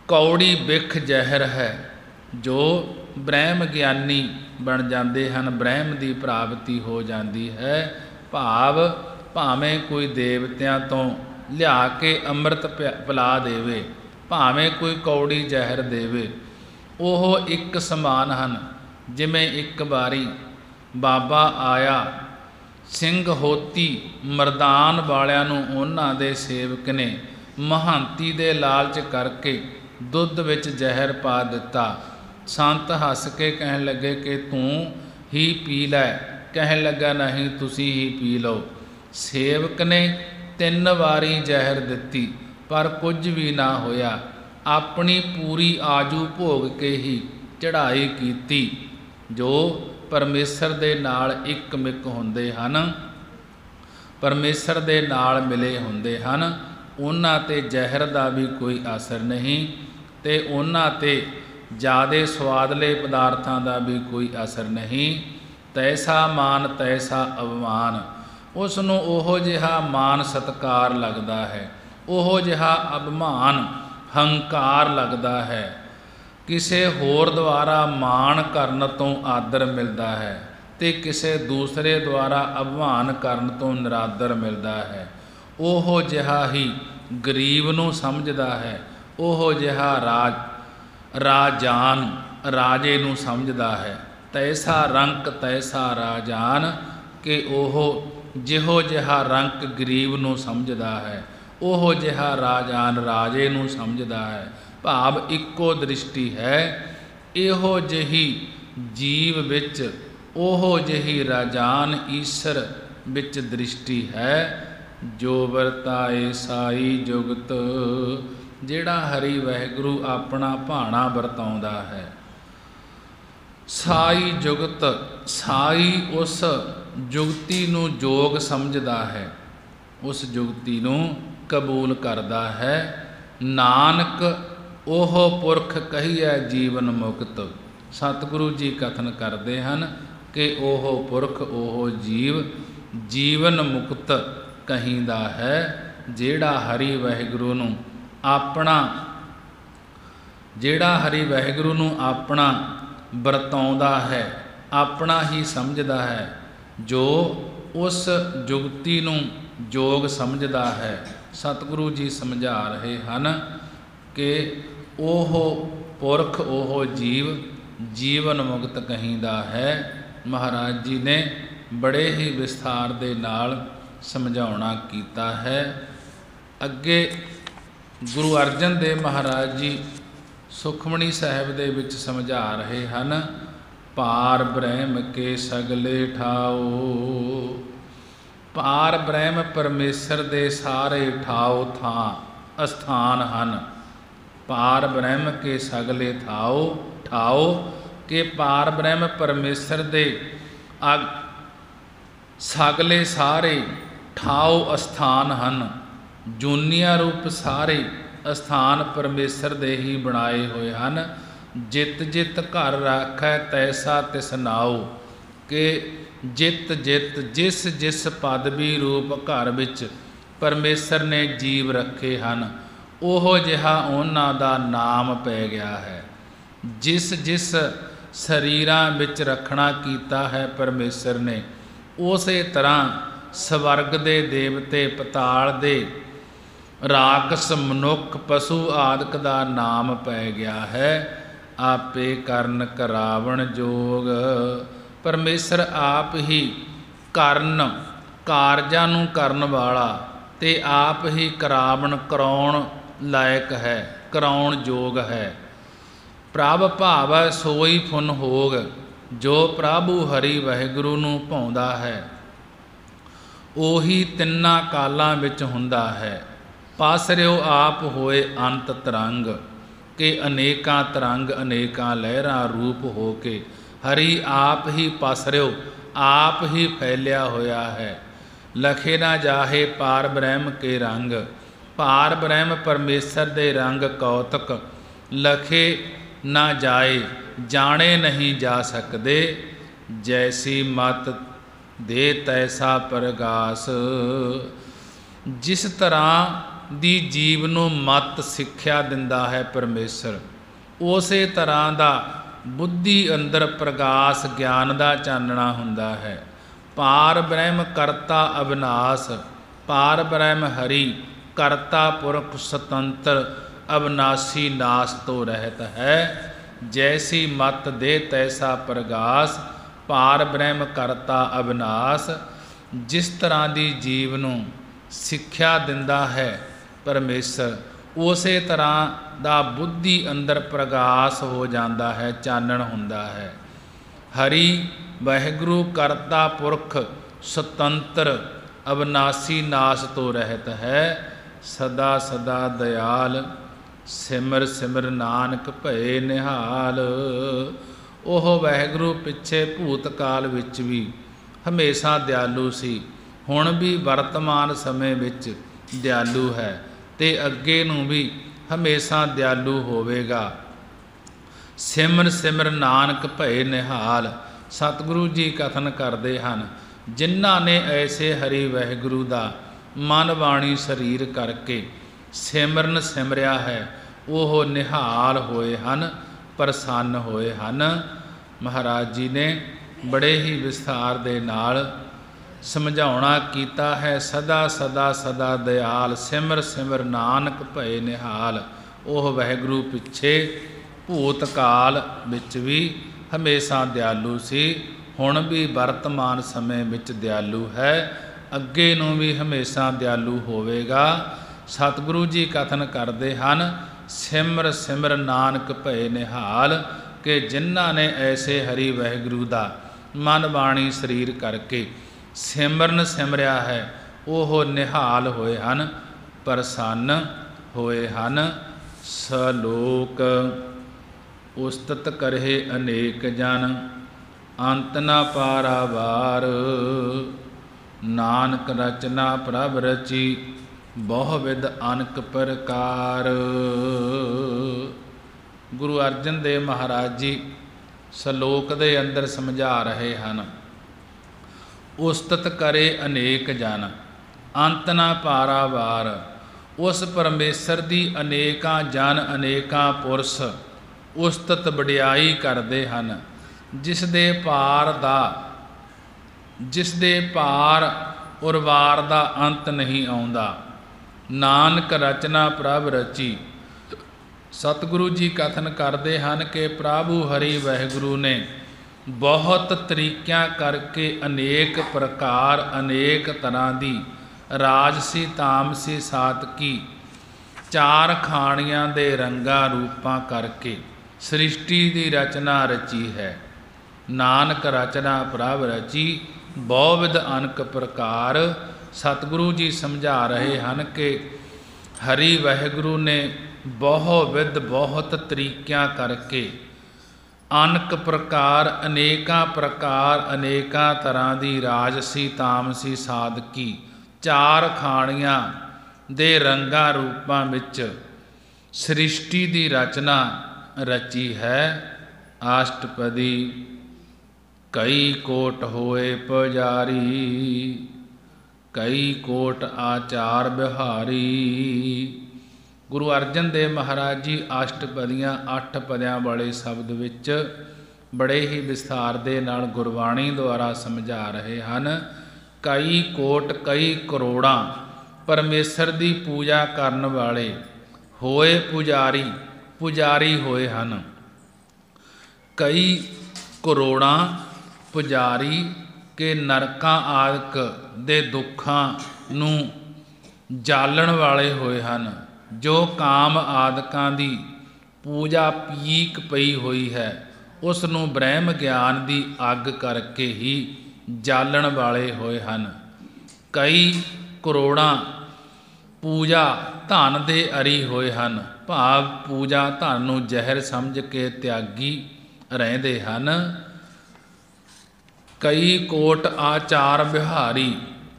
ਕੌੜੀ ਬਿਖ ਜ਼ਹਿਰ ਹੈ। ਜੋ ਬ੍ਰਹਮ ਗਿਆਨੀ ਬਣ ਜਾਂਦੇ ਹਨ, ਬ੍ਰਹਮ ਦੀ ਪ੍ਰਾਪਤੀ ਹੋ ਜਾਂਦੀ ਹੈ। ਭਾਵ ਭਾਵੇਂ ਕੋਈ ਦੇਵਤਿਆਂ ਤੋਂ ਲਿਆ ਕੇ ਅੰਮ੍ਰਿਤ ਪਿਲਾ ਦੇਵੇ, ਭਾਵੇਂ ਕੋਈ ਕੌੜੀ ਜ਼ਹਿਰ ਦੇਵੇ, ਉਹ ਇੱਕ ਸਮਾਨ ਹਨ। ਜਿਵੇਂ ਇੱਕ ਵਾਰੀ ਬਾਬਾ ਆਇਆ ਸਿੰਘ ਹੋਤੀ ਮਰਦਾਨ ਵਾਲਿਆਂ ਨੂੰ ਉਹਨਾਂ ਦੇ ਸੇਵਕ ਨੇ ਮਹਾਂਤੀ ਦੇ ਲਾਲਚ ਕਰਕੇ ਦੁੱਧ ਵਿੱਚ ਜ਼ਹਿਰ ਪਾ ਦਿੱਤਾ। ਸੰਤ ਹੱਸ ਕੇ ਕਹਿਣ ਲੱਗੇ ਕਿ ਤੂੰ ਹੀ ਪੀ ਲੈ। ਕਹਿਣ ਲੱਗਾ ਨਹੀਂ, ਤੁਸੀਂ ਹੀ ਪੀ ਲਓ। ਸੇਵਕ ਨੇ 3 ਵਾਰੀ ਜ਼ਹਿਰ ਦਿੱਤੀ ਪਰ ਕੁਝ ਵੀ ਨਾ ਹੋਇਆ। ਆਪਣੀ ਪੂਰੀ ਆਜੂ ਭੋਗ ਕੇ ਹੀ ਚੜ੍ਹਾਈ ਕੀਤੀ। ਜੋ ਪਰਮੇਸ਼ਰ ਦੇ ਨਾਲ ਇੱਕ ਮਿੱਕ ਹੁੰਦੇ ਹਨ, ਪਰਮੇਸ਼ਰ ਦੇ ਨਾਲ ਮਿਲੇ ਹੁੰਦੇ ਹਨ, ਉਹਨਾਂ 'ਤੇ ਜ਼ਹਿਰ ਦਾ ਵੀ ਕੋਈ ਅਸਰ ਨਹੀਂ ਅਤੇ ਉਹਨਾਂ 'ਤੇ ਜ਼ਿਆਦੇ ਸਵਾਦਲੇ ਪਦਾਰਥਾਂ ਦਾ ਵੀ ਕੋਈ ਅਸਰ ਨਹੀਂ। ਤੈਸਾ ਮਾਨ ਤੈਸਾ ਅਭਿਮਾਨ। ਉਸ ਨੂੰ ਉਹੋ ਜਿਹਾ ਮਾਨ ਸਤਿਕਾਰ ਲੱਗਦਾ ਹੈ, ਉਹੋ ਜਿਹਾ ਅਭਿਮਾਨ ਹੰਕਾਰ ਲੱਗਦਾ ਹੈ। ਕਿਸੇ ਹੋਰ ਦੁਆਰਾ ਮਾਣ ਕਰਨ ਤੋਂ ਆਦਰ ਮਿਲਦਾ ਹੈ ਅਤੇ ਕਿਸੇ ਦੂਸਰੇ ਦੁਆਰਾ ਅਭਿਮਾਨ ਕਰਨ ਤੋਂ ਨਿਰਾਦਰ ਮਿਲਦਾ ਹੈ। ਉਹੋ ਜਿਹਾ ਹੀ ਗਰੀਬ ਨੂੰ ਸਮਝਦਾ ਹੈ, ਉਹੋ ਜਿਹਾ ਰਾਜਾਨ ਰਾਜੇ ਨੂੰ ਸਮਝਦਾ ਹੈ। ਤੈਸਾ ਰੰਕ ਤੈਸਾ ਰਾਜਾਨ, ਕਿ ਉਹ ਜਿਹੋ ਜਿਹਾ ਰੰਕ ਗਰੀਬ ਨੂੰ ਸਮਝਦਾ ਹੈ, ਉਹੋ ਜਿਹਾ ਰਾਜਾਨ ਰਾਜੇ ਨੂੰ ਸਮਝਦਾ ਹੈ। ਭਾਵ ਇੱਕੋ ਦ੍ਰਿਸ਼ਟੀ ਹੈ। ਇਹੋ ਜਿਹੀ ਜੀਵ ਵਿੱਚ ਉਹੋ ਜਿਹੀ ਰਾਜਾਨ ਈਸ਼ਰ ਵਿੱਚ ਦ੍ਰਿਸ਼ਟੀ ਹੈ। ਜੋ ਵਰਤਾਏ ਸਾਈ ਜੁਗਤ, ਜਿਹੜਾ ਹਰੀ ਵਾਹਿਗੁਰੂ ਆਪਣਾ ਭਾਣਾ ਵਰਤਾਉਂਦਾ ਹੈ। ਸਾਈ ਜੁਗਤ, ਸਾਈ ਉਸ ਜੁਗਤੀ ਨੂੰ ਜੋਗ ਸਮਝਦਾ ਹੈ, ਉਸ ਜੁਗਤੀ ਨੂੰ ਕਬੂਲ ਕਰਦਾ ਹੈ। ਨਾਨਕ ਉਹ ਪੁਰਖ ਕਹੀਐ ਜੀਵਨ ਮੁਕਤ। ਸਤਿਗੁਰੂ ਜੀ ਕਥਨ ਕਰਦੇ ਹਨ ਕਿ ਉਹ ਪੁਰਖ, ਉਹ ਜੀਵ ਜੀਵਨ ਮੁਕਤ ਕਹੀਂਦਾ ਹੈ। ਜਿਹੜਾ ਹਰੀ ਵਾਹਿਗੁਰੂ ਨੂੰ ਆਪਣਾ ਵਰਤਾਉਂਦਾ ਹੈ, ਆਪਣਾ ਹੀ ਸਮਝਦਾ ਹੈ। ਜੋ ਉਸ ਜੁਗਤੀ ਨੂੰ ਜੋਗ ਸਮਝਦਾ ਹੈ। ਸਤਿਗੁਰੂ ਜੀ ਸਮਝਾ ਰਹੇ ਹਨ ਕਿ ਉਹ ਪੁਰਖ, ਉਹ ਜੀਵ ਜੀਵਨ ਮੁਕਤ ਕਹੀਂਦਾ ਹੈ। ਮਹਾਰਾਜ ਜੀ ਨੇ ਬੜੇ ਹੀ ਵਿਸਥਾਰ ਦੇ ਨਾਲ ਸਮਝਾਉਣਾ ਕੀਤਾ ਹੈ। ਅੱਗੇ ਗੁਰੂ ਅਰਜਨ ਦੇਵ ਮਹਾਰਾਜ ਜੀ ਸੁਖਮਣੀ ਸਾਹਿਬ ਦੇ ਵਿੱਚ ਸਮਝਾ ਰਹੇ ਹਨ। ਪਾਰ ਬ੍ਰਹਮ ਕੇ ਸਗਲੇ ਠਾਓ। ਪਾਰ ਬ੍ਰਹਮ ਪਰਮੇਸ਼ਰ ਦੇ ਸਾਰੇ ਠਾਓ ਥਾਂ ਅਸਥਾਨ ਹਨ। ਪਾਰ ਬ੍ਰਹਮ ਕੇ ਸਗਲੇ ਠਾਓ ਕਿ ਪਾਰ ਬ੍ਰਹਮ ਪਰਮੇਸ਼ਰ ਦੇ ਸਗਲੇ ਸਾਰੇ ਠਾਓ ਅਸਥਾਨ ਹਨ। ਜੂਨੀਆਂ ਰੂਪ ਸਾਰੇ ਅਸਥਾਨ ਪਰਮੇਸ਼ਰ ਦੇ ਹੀ ਬਣਾਏ ਹੋਏ ਹਨ। ਜਿਤ ਜਿਤ ਘਰ ਰਾਖੈ ਤੈਸਾ ਤਿਸ ਨਾਉ, ਕਿ ਜਿਤ ਜਿਤ ਜਿਸ ਜਿਸ ਪਦਵੀ ਰੂਪ ਘਰ ਵਿੱਚ ਪਰਮੇਸ਼ਰ ਨੇ ਜੀਵ ਰੱਖੇ ਹਨ, ਉਹੋ ਜਿਹਾ ਉਹਨਾਂ ਦਾ ਨਾਮ ਪੈ ਗਿਆ ਹੈ। ਜਿਸ ਜਿਸ ਸਰੀਰਾਂ ਵਿੱਚ ਰੱਖਣਾ ਕੀਤਾ ਹੈ ਪਰਮੇਸ਼ਰ ਨੇ, ਉਸੇ ਤਰ੍ਹਾਂ ਸਵਰਗ ਦੇ ਦੇਵਤੇ, ਪਤਾਲ ਦੇ ਰਾਕਸ, ਮਨੁੱਖ, ਪਸ਼ੂ ਆਦਿਕ ਦਾ ਨਾਮ ਪੈ ਗਿਆ ਹੈ। ਆਪੇ ਕਰਨ ਕਰਾਵਣ ਜੋਗ। ਪਰਮੇਸ਼ਰ ਆਪ ਹੀ ਕਰਨ, ਕਾਰਜਾਂ ਨੂੰ ਕਰਨ ਵਾਲਾ ਅਤੇ ਆਪ ਹੀ ਕਰਾਉਣ ਲਾਇਕ ਹੈ, ਕਰਾਉਣ ਯੋਗ ਹੈ। ਪ੍ਰਭ ਭਾਵੈ ਸੋਈ ਫੁਨ ਹੋਗ। ਜੋ ਪ੍ਰਭੂ ਹਰੀ ਵਾਹਿਗੁਰੂ ਨੂੰ ਭਾਉਂਦਾ ਹੈ, ਉਹੀ ਤਿੰਨਾਂ ਕਾਲਾਂ ਵਿੱਚ ਹੁੰਦਾ ਹੈ। ਪਾਸਰਿਓ ਆਪ ਹੋਏ ਅੰਤ ਤਰੰਗ, ਕਿ ਅਨੇਕਾਂ ਤਰੰਗ ਅਨੇਕਾਂ ਲਹਿਰਾਂ ਰੂਪ ਹੋ ਕੇ ਹਰੀ ਆਪ ਹੀ ਪਾਸਰਿਓ ਆਪ ਹੀ ਫੈਲਿਆ ਹੋਇਆ ਹੈ। ਲਖੇ ਨਾ ਜਾਹੇ ਪਾਰ ਬ੍ਰਹਮ ਕੇ ਰੰਗ, ਪਾਰ ਬ੍ਰਹਮ ਪਰਮੇਸ਼ਰ ਦੇ ਰੰਗ ਕੌਤਕ ਲਖੇ ਨਾ ਜਾਏ, ਜਾਣੇ ਨਹੀਂ ਜਾ ਸਕਦੇ। ਜੈਸੀ ਮਤ ਦੇ ਤੈਸਾ ਪ੍ਰਗਾਸ, ਜਿਸ ਤਰ੍ਹਾਂ ਦੀ ਜੀਵ ਨੂੰ ਮਤ ਸਿੱਖਿਆ ਦਿੰਦਾ ਹੈ ਪਰਮੇਸ਼ਰ, ਉਸੇ ਤਰ੍ਹਾਂ ਦਾ ਬੁੱਧੀ ਅੰਦਰ ਪ੍ਰਗਾਸ ਗਿਆਨ ਦਾ ਚਾਨਣਾ ਹੁੰਦਾ ਹੈ। ਪਾਰ ਬ੍ਰਹਮ ਕਰਤਾ ਅਬਿਨਾਸ਼, ਪਾਰ ਬ੍ਰਹਮ ਹਰੀ ਕਰਤਾ ਪੁਰਖ ਸੁਤੰਤਰ ਅਬਨਾਸੀ ਨਾਸ ਤੋਂ ਰਹਿਤ ਹੈ। ਜੈਸੀ ਮਤ ਦੇ ਤੈਸਾ ਪ੍ਰਗਾਸ, ਪਾਰ ਬ੍ਰਹਮ ਕਰਤਾ ਅਬਿਨਾਸ਼, ਜਿਸ ਤਰ੍ਹਾਂ ਦੀ ਜੀਵ ਨੂੰ ਸਿੱਖਿਆ ਦਿੰਦਾ ਹੈ ਪਰਮੇਸ਼ਰ, ਉਸੇ ਤਰ੍ਹਾਂ ਦਾ ਬੁੱਧੀ ਅੰਦਰ ਪ੍ਰਗਾਸ ਹੋ ਜਾਂਦਾ ਹੈ, ਚਾਨਣ ਹੁੰਦਾ ਹੈ। ਹਰੀ ਵਾਹਿਗੁਰੂ ਕਰਤਾ ਪੁਰਖ ਸੁਤੰਤਰ ਅਬਨਾਸੀ ਨਾਸ ਤੋਂ ਰਹਿਤ ਹੈ। ਸਦਾ ਸਦਾ ਦਇਆਲ, ਸਿਮਰ ਸਿਮਰ ਨਾਨਕ ਭਏ ਨਿਹਾਲ। ਉਹ ਵਾਹਿਗੁਰੂ ਪਿੱਛੇ ਭੂਤ ਕਾਲ ਵਿੱਚ ਵੀ ਹਮੇਸ਼ਾ ਦਿਆਲੂ ਸੀ, ਹੁਣ ਵੀ ਵਰਤਮਾਨ ਸਮੇਂ ਵਿੱਚ ਦਿਆਲੂ ਹੈ ਤੇ ਅੱਗੇ ਨੂੰ ਵੀ ਹਮੇਸ਼ਾ ਦਿਆਲੂ ਹੋਵੇਗਾ। ਸਿਮਰ ਸਿਮਰ ਨਾਨਕ ਭਏ ਨਿਹਾਲ। ਸਤਿਗੁਰੂ ਜੀ ਕਥਨ ਕਰਦੇ ਹਨ, ਜਿਨ੍ਹਾਂ ਨੇ ਐਸੇ ਹਰੀ ਵਾਹਿਗੁਰੂ ਦਾ ਮਨ ਬਾਣੀ ਸਰੀਰ ਕਰਕੇ ਸਿਮਰਨ ਸਿਮਰਿਆ ਹੈ, ਉਹ ਨਿਹਾਲ ਹੋਏ ਹਨ, ਪ੍ਰਸੰਨ ਹੋਏ ਹਨ। ਮਹਾਰਾਜ ਜੀ ਨੇ ਬੜੇ ਹੀ ਵਿਸਥਾਰ ਦੇ ਨਾਲ ਸਮਝਾਉਣਾ ਕੀਤਾ ਹੈ। ਸਦਾ ਸਦਾ ਸਦਾ ਦਇਆਲ, ਸਿਮਰ ਸਿਮਰ ਨਾਨਕ ਭਏ ਨਿਹਾਲ। ਉਹ ਵਾਹਿਗੁਰੂ ਪਿੱਛੇ ਭੂਤ ਕਾਲ ਵਿੱਚ ਵੀ ਹਮੇਸ਼ਾ ਦਿਆਲੂ ਸੀ, ਹੁਣ ਵੀ ਵਰਤਮਾਨ ਸਮੇਂ ਵਿੱਚ ਦਿਆਲੂ ਹੈ, ਅੱਗੇ ਨੂੰ ਵੀ ਹਮੇਸ਼ਾ ਦਿਆਲੂ ਹੋਵੇਗਾ। ਸਤਿਗੁਰੂ ਜੀ ਕਥਨ ਕਰਦੇ ਹਨ, ਸਿਮਰ ਸਿਮਰ ਨਾਨਕ ਭਏ ਨਿਹਾਲ, ਕਿ ਜਿਨ੍ਹਾਂ ਨੇ ਐਸੇ ਹਰੀ ਵਾਹਿਗੁਰੂ ਦਾ ਮਨ ਬਾਣੀ ਸਰੀਰ ਕਰਕੇ ਸਿਮਰਨ ਸਿਮਰਿਆ ਹੈ, ਉਹ ਨਿਹਾਲ ਹੋਏ ਹਨ, ਪ੍ਰਸੰਨ ਹੋਏ ਹਨ। ਸਲੋਕ ਉਸਤਤ ਕਰਹਿ ਅਨੇਕ ਜਨ, ਅੰਤ ਨ ਪਾਰਾਵਾਰ। ਨਾਨਕ ਰਚਨਾ ਪ੍ਰਭ ਰਚੀ, ਬਹੁ ਵਿਧ ਅਨਕ ਪ੍ਰਕਾਰ। ਗੁਰੂ ਅਰਜਨ ਦੇਵ ਮਹਾਰਾਜ ਜੀ ਸਲੋਕ ਦੇ ਅੰਦਰ ਸਮਝਾ ਰਹੇ ਹਨ, ਉਸਤਤ ਕਰੇ ਅਨੇਕ ਜਨ, ਅੰਤ ਨ ਪਾਰਾਵਾਰ। ਉਸ ਪਰਮੇਸ਼ਰ ਦੀ ਅਨੇਕਾਂ ਜਨ ਅਨੇਕਾਂ ਪੁਰਸ਼ ਉਸਤਤ ਵਡਿਆਈ ਕਰਦੇ ਹਨ, ਜਿਸ ਦੇ ਪਾਰ ਔਰ ਵਾਰ ਦਾ ਅੰਤ ਨਹੀਂ ਆਉਂਦਾ। ਨਾਨਕ ਰਚਨਾ ਪ੍ਰਭ ਰਚੀ। ਸਤਿਗੁਰੂ ਜੀ ਕਥਨ ਕਰਦੇ ਹਨ ਕਿ ਪ੍ਰਭੂ ਹਰੀ ਵਾਹਿਗੁਰੂ ਨੇ ਬਹੁਤ ਤਰੀਕਿਆਂ ਕਰਕੇ ਅਨੇਕ ਪ੍ਰਕਾਰ ਅਨੇਕ ਤਰ੍ਹਾਂ ਦੀ ਰਾਜਸੀ ਤਾਮਸੀ ਸਾਤਕੀ ਚਾਰ ਖਾਣੀਆਂ ਦੇ ਰੰਗਾਂ ਰੂਪਾਂ ਕਰਕੇ ਸ੍ਰਿਸ਼ਟੀ ਦੀ ਰਚਨਾ ਰਚੀ ਹੈ। ਨਾਨਕ ਰਚਨਾ ਪ੍ਰਭ ਰਚੀ, ਬਹੁ ਵਿਧ ਅਨਕ ਪ੍ਰਕਾਰ। ਸਤਿਗੁਰੂ ਜੀ ਸਮਝਾ ਰਹੇ ਹਨ ਕਿ ਹਰੀ ਵਾਹਿਗੁਰੂ ਨੇ ਬਹੁਤ ਤਰੀਕਿਆਂ ਕਰਕੇ ਅਨਕ ਪ੍ਰਕਾਰ ਅਨੇਕਾਂ ਤਰ੍ਹਾਂ ਦੀ ਰਾਜਸੀ ਤਾਮਸੀ ਸਾਧਕੀ ਚਾਰ ਖਾਣੀਆਂ ਦੇ ਰੰਗਾਂ ਰੂਪਾਂ ਵਿੱਚ ਸ੍ਰਿਸ਼ਟੀ ਦੀ ਰਚਨਾ ਰਚੀ ਹੈ। ਅਸ਼ਟਪਦੀ ਕਈ ਕੋਟ ਹੋਏ ਪੁਜਾਰੀ, ਕਈ ਕੋਟ ਆਚਾਰ ਬਿਹਾਰੀ। ਗੁਰੂ ਅਰਜਨ ਦੇਵ ਮਹਾਰਾਜ ਜੀ ਅਸ਼ਟਪਦੀਆਂ 8 ਪਦਿਆਂ ਵਾਲੇ ਸ਼ਬਦ ਵਿੱਚ ਬੜੇ ਹੀ ਵਿਸਥਾਰ ਦੇ ਨਾਲ ਗੁਰਬਾਣੀ ਦੁਆਰਾ ਸਮਝਾ ਰਹੇ ਹਨ। ਕਈ ਕੋਟ ਕਈ ਕਰੋੜਾਂ ਪਰਮੇਸ਼ਰ ਦੀ ਪੂਜਾ ਕਰਨ ਵਾਲੇ ਹੋਏ ਪੁਜਾਰੀ ਹੋਏ ਹਨ। ਕਈ ਕਰੋੜਾਂ ਪੁਜਾਰੀ ਕੇ ਨਰਕਾਂ ਆਦਿਕ ਦੇ ਦੁੱਖਾਂ ਨੂੰ ਜਾਲਣ ਵਾਲੇ ਹੋਏ ਹਨ। ਜੋ ਕਾਮ ਆਦਿਕਾਂ ਦੀ ਪੂਜਾ ਪੀਕ ਪਈ ਹੋਈ ਹੈ, ਉਸ ਨੂੰ ਬ੍ਰਹਮ ਗਿਆਨ ਦੀ ਅੱਗ ਕਰਕੇ ਹੀ ਜਾਲਣ ਵਾਲੇ ਹੋਏ ਹਨ। ਕਈ ਕਰੋੜਾਂ ਪੂਜਾ ਧਨ ਦੇ ਅਰੀ ਹੋਏ ਹਨ। ਭਾਵ ਪੂਜਾ ਧਨ ਨੂੰ ਜ਼ਹਿਰ ਸਮਝ ਕੇ ਤਿਆਗੀ ਰਹਿੰਦੇ ਹਨ। ਕਈ ਕੋਟ ਆਚਾਰ ਵਿਹਾਰੀ,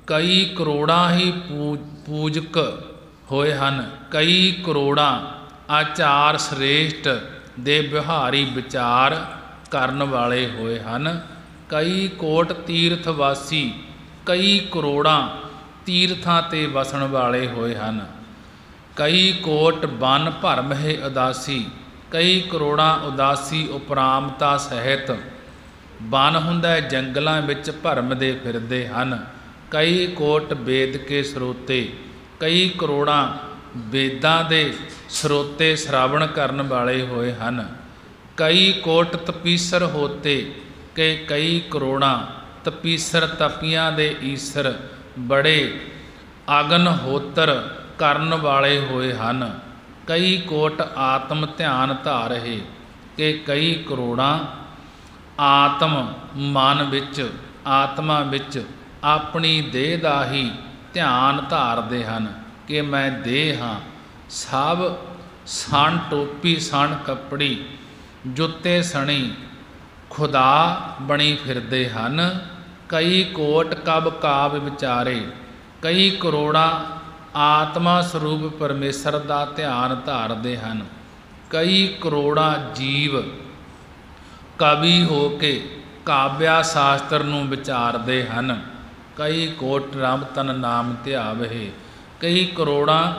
ਕਈ ਕਰੋੜਾਂ ਹੀ ਪੂਜਕ ਹੋਏ ਹਨ। ਕਈ ਕਰੋੜਾਂ ਆਚਾਰ ਸ੍ਰੇਸ਼ਟ ਦੇ ਵਿਹਾਰੀ ਵਿਚਾਰ ਕਰਨ ਵਾਲੇ ਹੋਏ ਹਨ। ਕਈ ਕੋਟ ਤੀਰਥ ਵਾਸੀ, ਕਈ ਕਰੋੜਾਂ ਤੀਰਥਾਂ 'ਤੇ ਵਸਣ ਵਾਲੇ ਹੋਏ ਹਨ। ਕਈ ਕੋਟ ਬਨ ਭਰਮ ਹੈ ਉਦਾਸੀ, ਕਈ ਕਰੋੜਾਂ ਉਦਾਸੀ ਉਪਰਾਮਤਾ ਸਹਿਤ ਬਨ ਹੁੰਦਾ ਜੰਗਲਾਂ ਵਿੱਚ ਭਰਮ ਦੇ ਫਿਰਦੇ ਹਨ। ਕਈ ਕੋਟ ਵੇਦ ਕੇ ਸਰੋਤੇ, ਕਈ ਕਰੋੜਾਂ ਵੇਦਾਂ ਦੇ ਸਰੋਤੇ ਸ਼ਰਾਵਣ ਕਰਨ ਵਾਲੇ ਹੋਏ ਹਨ। ਕਈ ਕੋਟ ਤਪੀਸਰ ਹੋਤੇ, ਕਿ ਕਈ ਕਰੋੜਾਂ ਤਪੀਸਰ ਤਪੀਆਂ ਦੇ ਈਸਰ ਬੜੇ ਅਗਨ ਹੋਤਰ ਕਰਨ ਵਾਲੇ ਹੋਏ ਹਨ। ਕਈ ਕੋਟ ਆਤਮ ਧਿਆਨ ਧਾਰਹਿ, ਕਿ ਕਈ ਕਰੋੜਾਂ ਆਤਮ ਮਨ ਵਿੱਚ, ਆਤਮਾ ਵਿੱਚ ਆਪਣੀ ਦੇਹ ਦਾ ਹੀ ਧਿਆਨ ਧਾਰਦੇ ਹਨ ਕਿ ਮੈਂ ਦੇਹ ਹਾਂ। ਸਭ ਸਣ ਟੋਪੀ ਸਣ ਕੱਪੜੀ ਜੁੱਤੇ ਸਣੀ ਖੁਦਾ ਬਣੀ ਫਿਰਦੇ ਹਨ। ਕਈ ਕੋਟ ਕਬ ਕਾਵ ਵਿਚਾਰੇ, ਕਈ ਕਰੋੜਾਂ ਆਤਮਾ ਸਰੂਪ ਪਰਮੇਸ਼ਰ ਦਾ ਧਿਆਨ ਧਾਰਦੇ ਹਨ। ਕਈ ਕਰੋੜਾਂ ਜੀਵ ਕਵੀ ਹੋ ਕੇ ਕਾਵਿਆ ਸ਼ਾਸਤਰ ਨੂੰ ਵਿਚਾਰਦੇ ਹਨ। ਕਈ ਕੋਟ ਰਾਮ ਤਨ ਨਾਮ ਧਿਆਵਹਿ, ਕਈ ਕਰੋੜਾਂ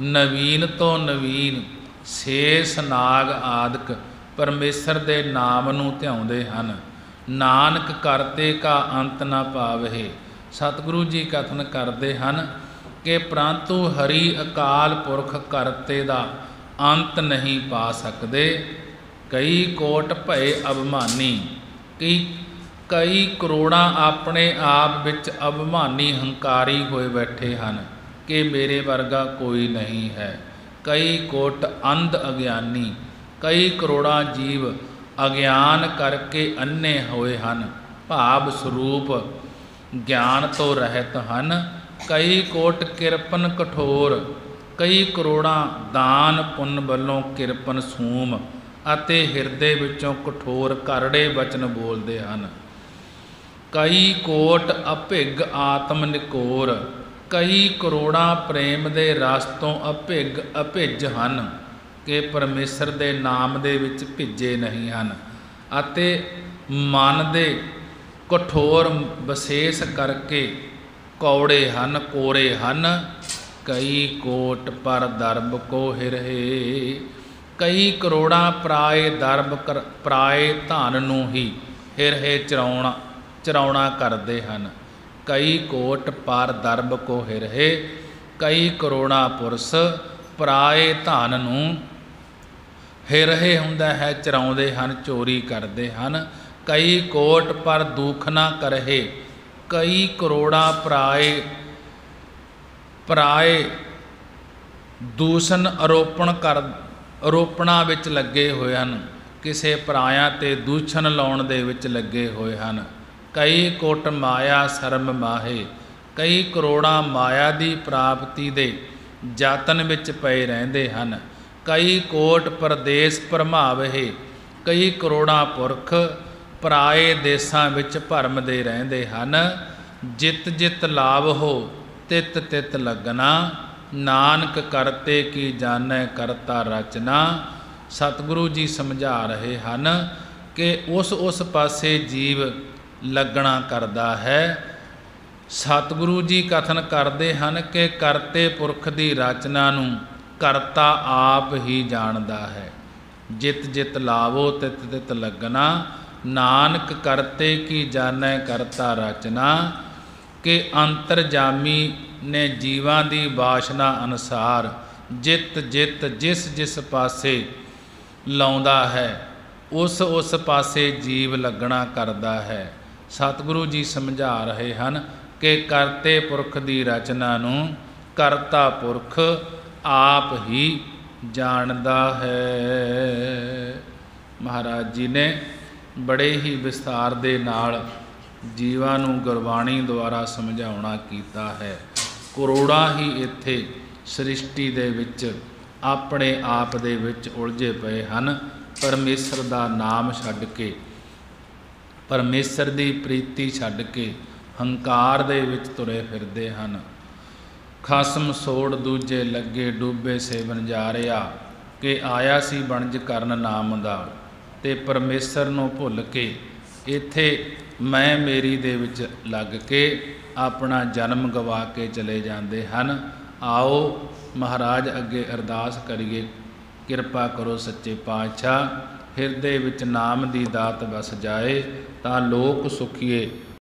ਨਵੀਨ ਤੋਂ ਨਵੀਨ ਸ਼ੇਸ਼ ਨਾਗ ਆਦਿਕ ਪਰਮੇਸ਼ਰ ਦੇ ਨਾਮ ਨੂੰ ਧਿਆਉਂਦੇ ਹਨ। ਨਾਨਕ ਕਰਤੇ ਕਾ ਅੰਤ ਨਾ ਪਾਵਹਿ। ਸਤਿਗੁਰੂ ਜੀ ਕਥਨ ਕਰਦੇ ਹਨ ਕਿ ਪ੍ਰੰਤੂ ਹਰੀ ਅਕਾਲ ਪੁਰਖ ਕਰਤੇ ਦਾ ਅੰਤ ਨਹੀਂ ਪਾ ਸਕਦੇ। ਕਈ ਕੋਟ ਭਏ ਅਭਿਮਾਨੀ, ਕਈ ਕਰੋੜਾਂ ਆਪਣੇ ਆਪ ਵਿੱਚ ਅਭਿਮਾਨੀ ਹੰਕਾਰੀ ਹੋਏ ਬੈਠੇ ਹਨ ਕਿ ਮੇਰੇ ਵਰਗਾ ਕੋਈ ਨਹੀਂ ਹੈ। ਕਈ ਕੋਟ ਅੰਧ ਅਗਿਆਨੀ, ਕਈ ਕਰੋੜਾਂ ਜੀਵ ਅਗਿਆਨ ਕਰਕੇ ਅੰਨੇ ਹੋਏ ਹਨ, ਭਾਵ ਸਰੂਪ ਗਿਆਨ ਤੋਂ ਰਹਿਤ ਹਨ। ਕਈ ਕੋਟ ਕਿਰਪਨ ਕਠੋਰ, ਕਈ ਕਰੋੜਾਂ ਦਾਨ ਪੁੰਨ ਵੱਲੋਂ ਕਿਰਪਨ ਸੂਮ ਅਤੇ ਹਿਰਦੇ ਵਿੱਚੋਂ ਕਠੋਰ ਕਰੜੇ ਵਚਨ ਬੋਲਦੇ ਹਨ। ਕਈ ਕੋਟ ਅਭਿਗ ਆਤਮ ਨਿਕੋਰ, ਕਈ ਕਰੋੜਾਂ ਪ੍ਰੇਮ ਦੇ ਰਸ ਤੋਂ ਅਭਿੱਜ ਹਨ ਕਿ ਪਰਮੇਸ਼ਰ ਦੇ ਨਾਮ ਦੇ ਵਿੱਚ ਭਿੱਜੇ ਨਹੀਂ ਹਨ ਅਤੇ ਮਨ ਦੇ ਕਠੋਰ ਵਿਸ਼ੇਸ਼ ਕਰਕੇ ਕੌੜੇ ਹਨ, ਕੋਰੇ ਹਨ। ਕਈ ਕੋਟ ਪਰ ਦਰਬ ਕੋ ਹਿਰਹਿ, ਕਈ ਕਰੋੜਾਂ ਪਰਾਏ ਦਰਬ ਪਰਾਏ ਧਨ ਨੂੰ ਹੀ ਹਿਰਹਿ ਚਰਾਉਣਾ ਕਰਦੇ ਹਨ। ਕਈ ਕੋਟ ਪਰ ਦਰਬ ਕੋ ਹਿਰਹਿ, ਕਈ ਕਰੋੜਾਂ ਪੁਰਸ਼ ਪਰਾਏ ਧਨ ਨੂੰ ਹਿਰਹਿ ਹੁੰਦਾ ਹੈ ਚਰਾਉਂਦੇ ਹਨ, ਚੋਰੀ ਕਰਦੇ ਹਨ। ਕਈ ਕੋਟ ਪਰ ਦੁਖ ਨਾ ਕਰਹਿ, ਕਈ ਕਰੋੜਾਂ ਪਰਾਏ ਦੂਸ਼ਣ ਆਰੋਪਣਾਂ ਵਿੱਚ ਲੱਗੇ ਹੋਏ ਹਨ, ਕਿਸੇ ਪਰਾਇਆਂ 'ਤੇ ਦੂਸ਼ਣ ਲਾਉਣ ਦੇ ਵਿੱਚ ਲੱਗੇ ਹੋਏ ਹਨ। ਕਈ ਕੋਟ ਮਾਇਆ ਸ਼ਰਮ ਮਾਹੇ, ਕਈ ਕਰੋੜਾਂ ਮਾਇਆ ਦੀ ਪ੍ਰਾਪਤੀ ਦੇ ਯਤਨ ਵਿੱਚ ਪਏ ਰਹਿੰਦੇ ਹਨ। ਕਈ ਕੋਟ ਪਰਦੇਸ ਭਰਮਾਵਹਿ, ਕਈ ਕਰੋੜਾਂ ਪੁਰਖ ਪਰਾਏ ਦੇਸਾਂ ਵਿੱਚ ਭਰਮਦੇ ਰਹਿੰਦੇ ਹਨ। ਜਿਤ ਜਿਤ ਲਾਭ ਹੋ ਤਿਤ ਤਿਤ ਲੱਗਣਾ, ਨਾਨਕ ਕਰਤੇ ਕੀ ਜਾਣੈ ਕਰਤਾ ਰਚਨਾ। ਸਤਿਗੁਰੂ ਜੀ ਸਮਝਾ ਰਹੇ ਹਨ ਕਿ ਉਸ ਪਾਸੇ ਜੀਵ ਲੱਗਣਾ ਕਰਦਾ ਹੈ। ਸਤਿਗੁਰੂ ਜੀ ਕਥਨ ਕਰਦੇ ਹਨ ਕਿ ਕਰਤੇ ਪੁਰਖ ਦੀ ਰਚਨਾ ਨੂੰ ਕਰਤਾ ਆਪ ਹੀ ਜਾਣਦਾ ਹੈ। ਜਿਤ ਜਿਤ ਲਾਵੋ ਤਿਤ ਤਿਤ ਲੱਗਣਾ, ਨਾਨਕ ਕਰਤੇ ਕੀ ਜਾਣੈ ਕਰਤਾ ਰਚਨਾ। ਕਿ ਅੰਤਰਜਾਮੀ ਨੇ ਜੀਵਾਂ ਦੀ ਵਾਸ਼ਨਾ ਅਨੁਸਾਰ ਜਿਤ ਜਿਤ ਜਿਸ ਜਿਸ ਪਾਸੇ ਲਾਉਂਦਾ ਹੈ ਉਸ ਪਾਸੇ ਜੀਵ ਲੱਗਣਾ ਕਰਦਾ ਹੈ। ਸਤਿਗੁਰੂ ਜੀ ਸਮਝਾ ਰਹੇ ਹਨ ਕਿ ਕਰਤੇ ਪੁਰਖ ਦੀ ਰਚਨਾ ਨੂੰ ਕਰਤਾ ਪੁਰਖ ਆਪ ਹੀ ਜਾਣਦਾ ਹੈ। ਮਹਾਰਾਜ ਜੀ ਨੇ ਬੜੇ ਹੀ ਵਿਸਥਾਰ ਦੇ ਨਾਲ ਜੀਵਾਂ ਨੂੰ ਗੁਰਬਾਣੀ ਦੁਆਰਾ ਸਮਝਾਉਣਾ ਕੀਤਾ ਹੈ। ਕਰੋੜਾਂ ਹੀ ਇੱਥੇ ਸ੍ਰਿਸ਼ਟੀ ਦੇ ਵਿੱਚ ਆਪਣੇ ਆਪ ਦੇ ਵਿੱਚ ਉਲਝੇ ਪਏ ਹਨ। ਪਰਮੇਸ਼ਰ ਦਾ ਨਾਮ ਛੱਡ ਕੇ, ਪਰਮੇਸ਼ਰ ਦੀ ਪ੍ਰੀਤੀ ਛੱਡ ਕੇ ਹੰਕਾਰ ਦੇ ਵਿੱਚ ਤੁਰੇ ਫਿਰਦੇ ਹਨ। ਖਸਮ ਸੋੜ ਦੂਜੇ ਲੱਗੇ ਡੂਬੇ ਸੇਵਨ ਜਾ ਰਿਹਾ, ਕਿ ਆਇਆ ਸੀ ਵਣਜ ਕਰਨ ਨਾਮ ਦਾ, ਤੇ ਪਰਮੇਸ਼ਰ ਨੂੰ ਭੁੱਲ ਕੇ ਇੱਥੇ ਮੈਂ ਮੇਰੀ ਦੇ ਵਿੱਚ ਲੱਗ ਕੇ ਆਪਣਾ ਜਨਮ ਗਵਾ ਕੇ ਚਲੇ ਜਾਂਦੇ ਹਨ। ਆਓ ਮਹਾਰਾਜ ਅੱਗੇ ਅਰਦਾਸ ਕਰੀਏ, ਕਿਰਪਾ ਕਰੋ ਸੱਚੇ ਪਾਤਸ਼ਾਹ, ਹਿਰਦੇ ਵਿੱਚ ਨਾਮ ਦੀ ਦਾਤ ਵਸ ਜਾਏ ਤਾਂ ਲੋਕ ਸੁਖੀਏ,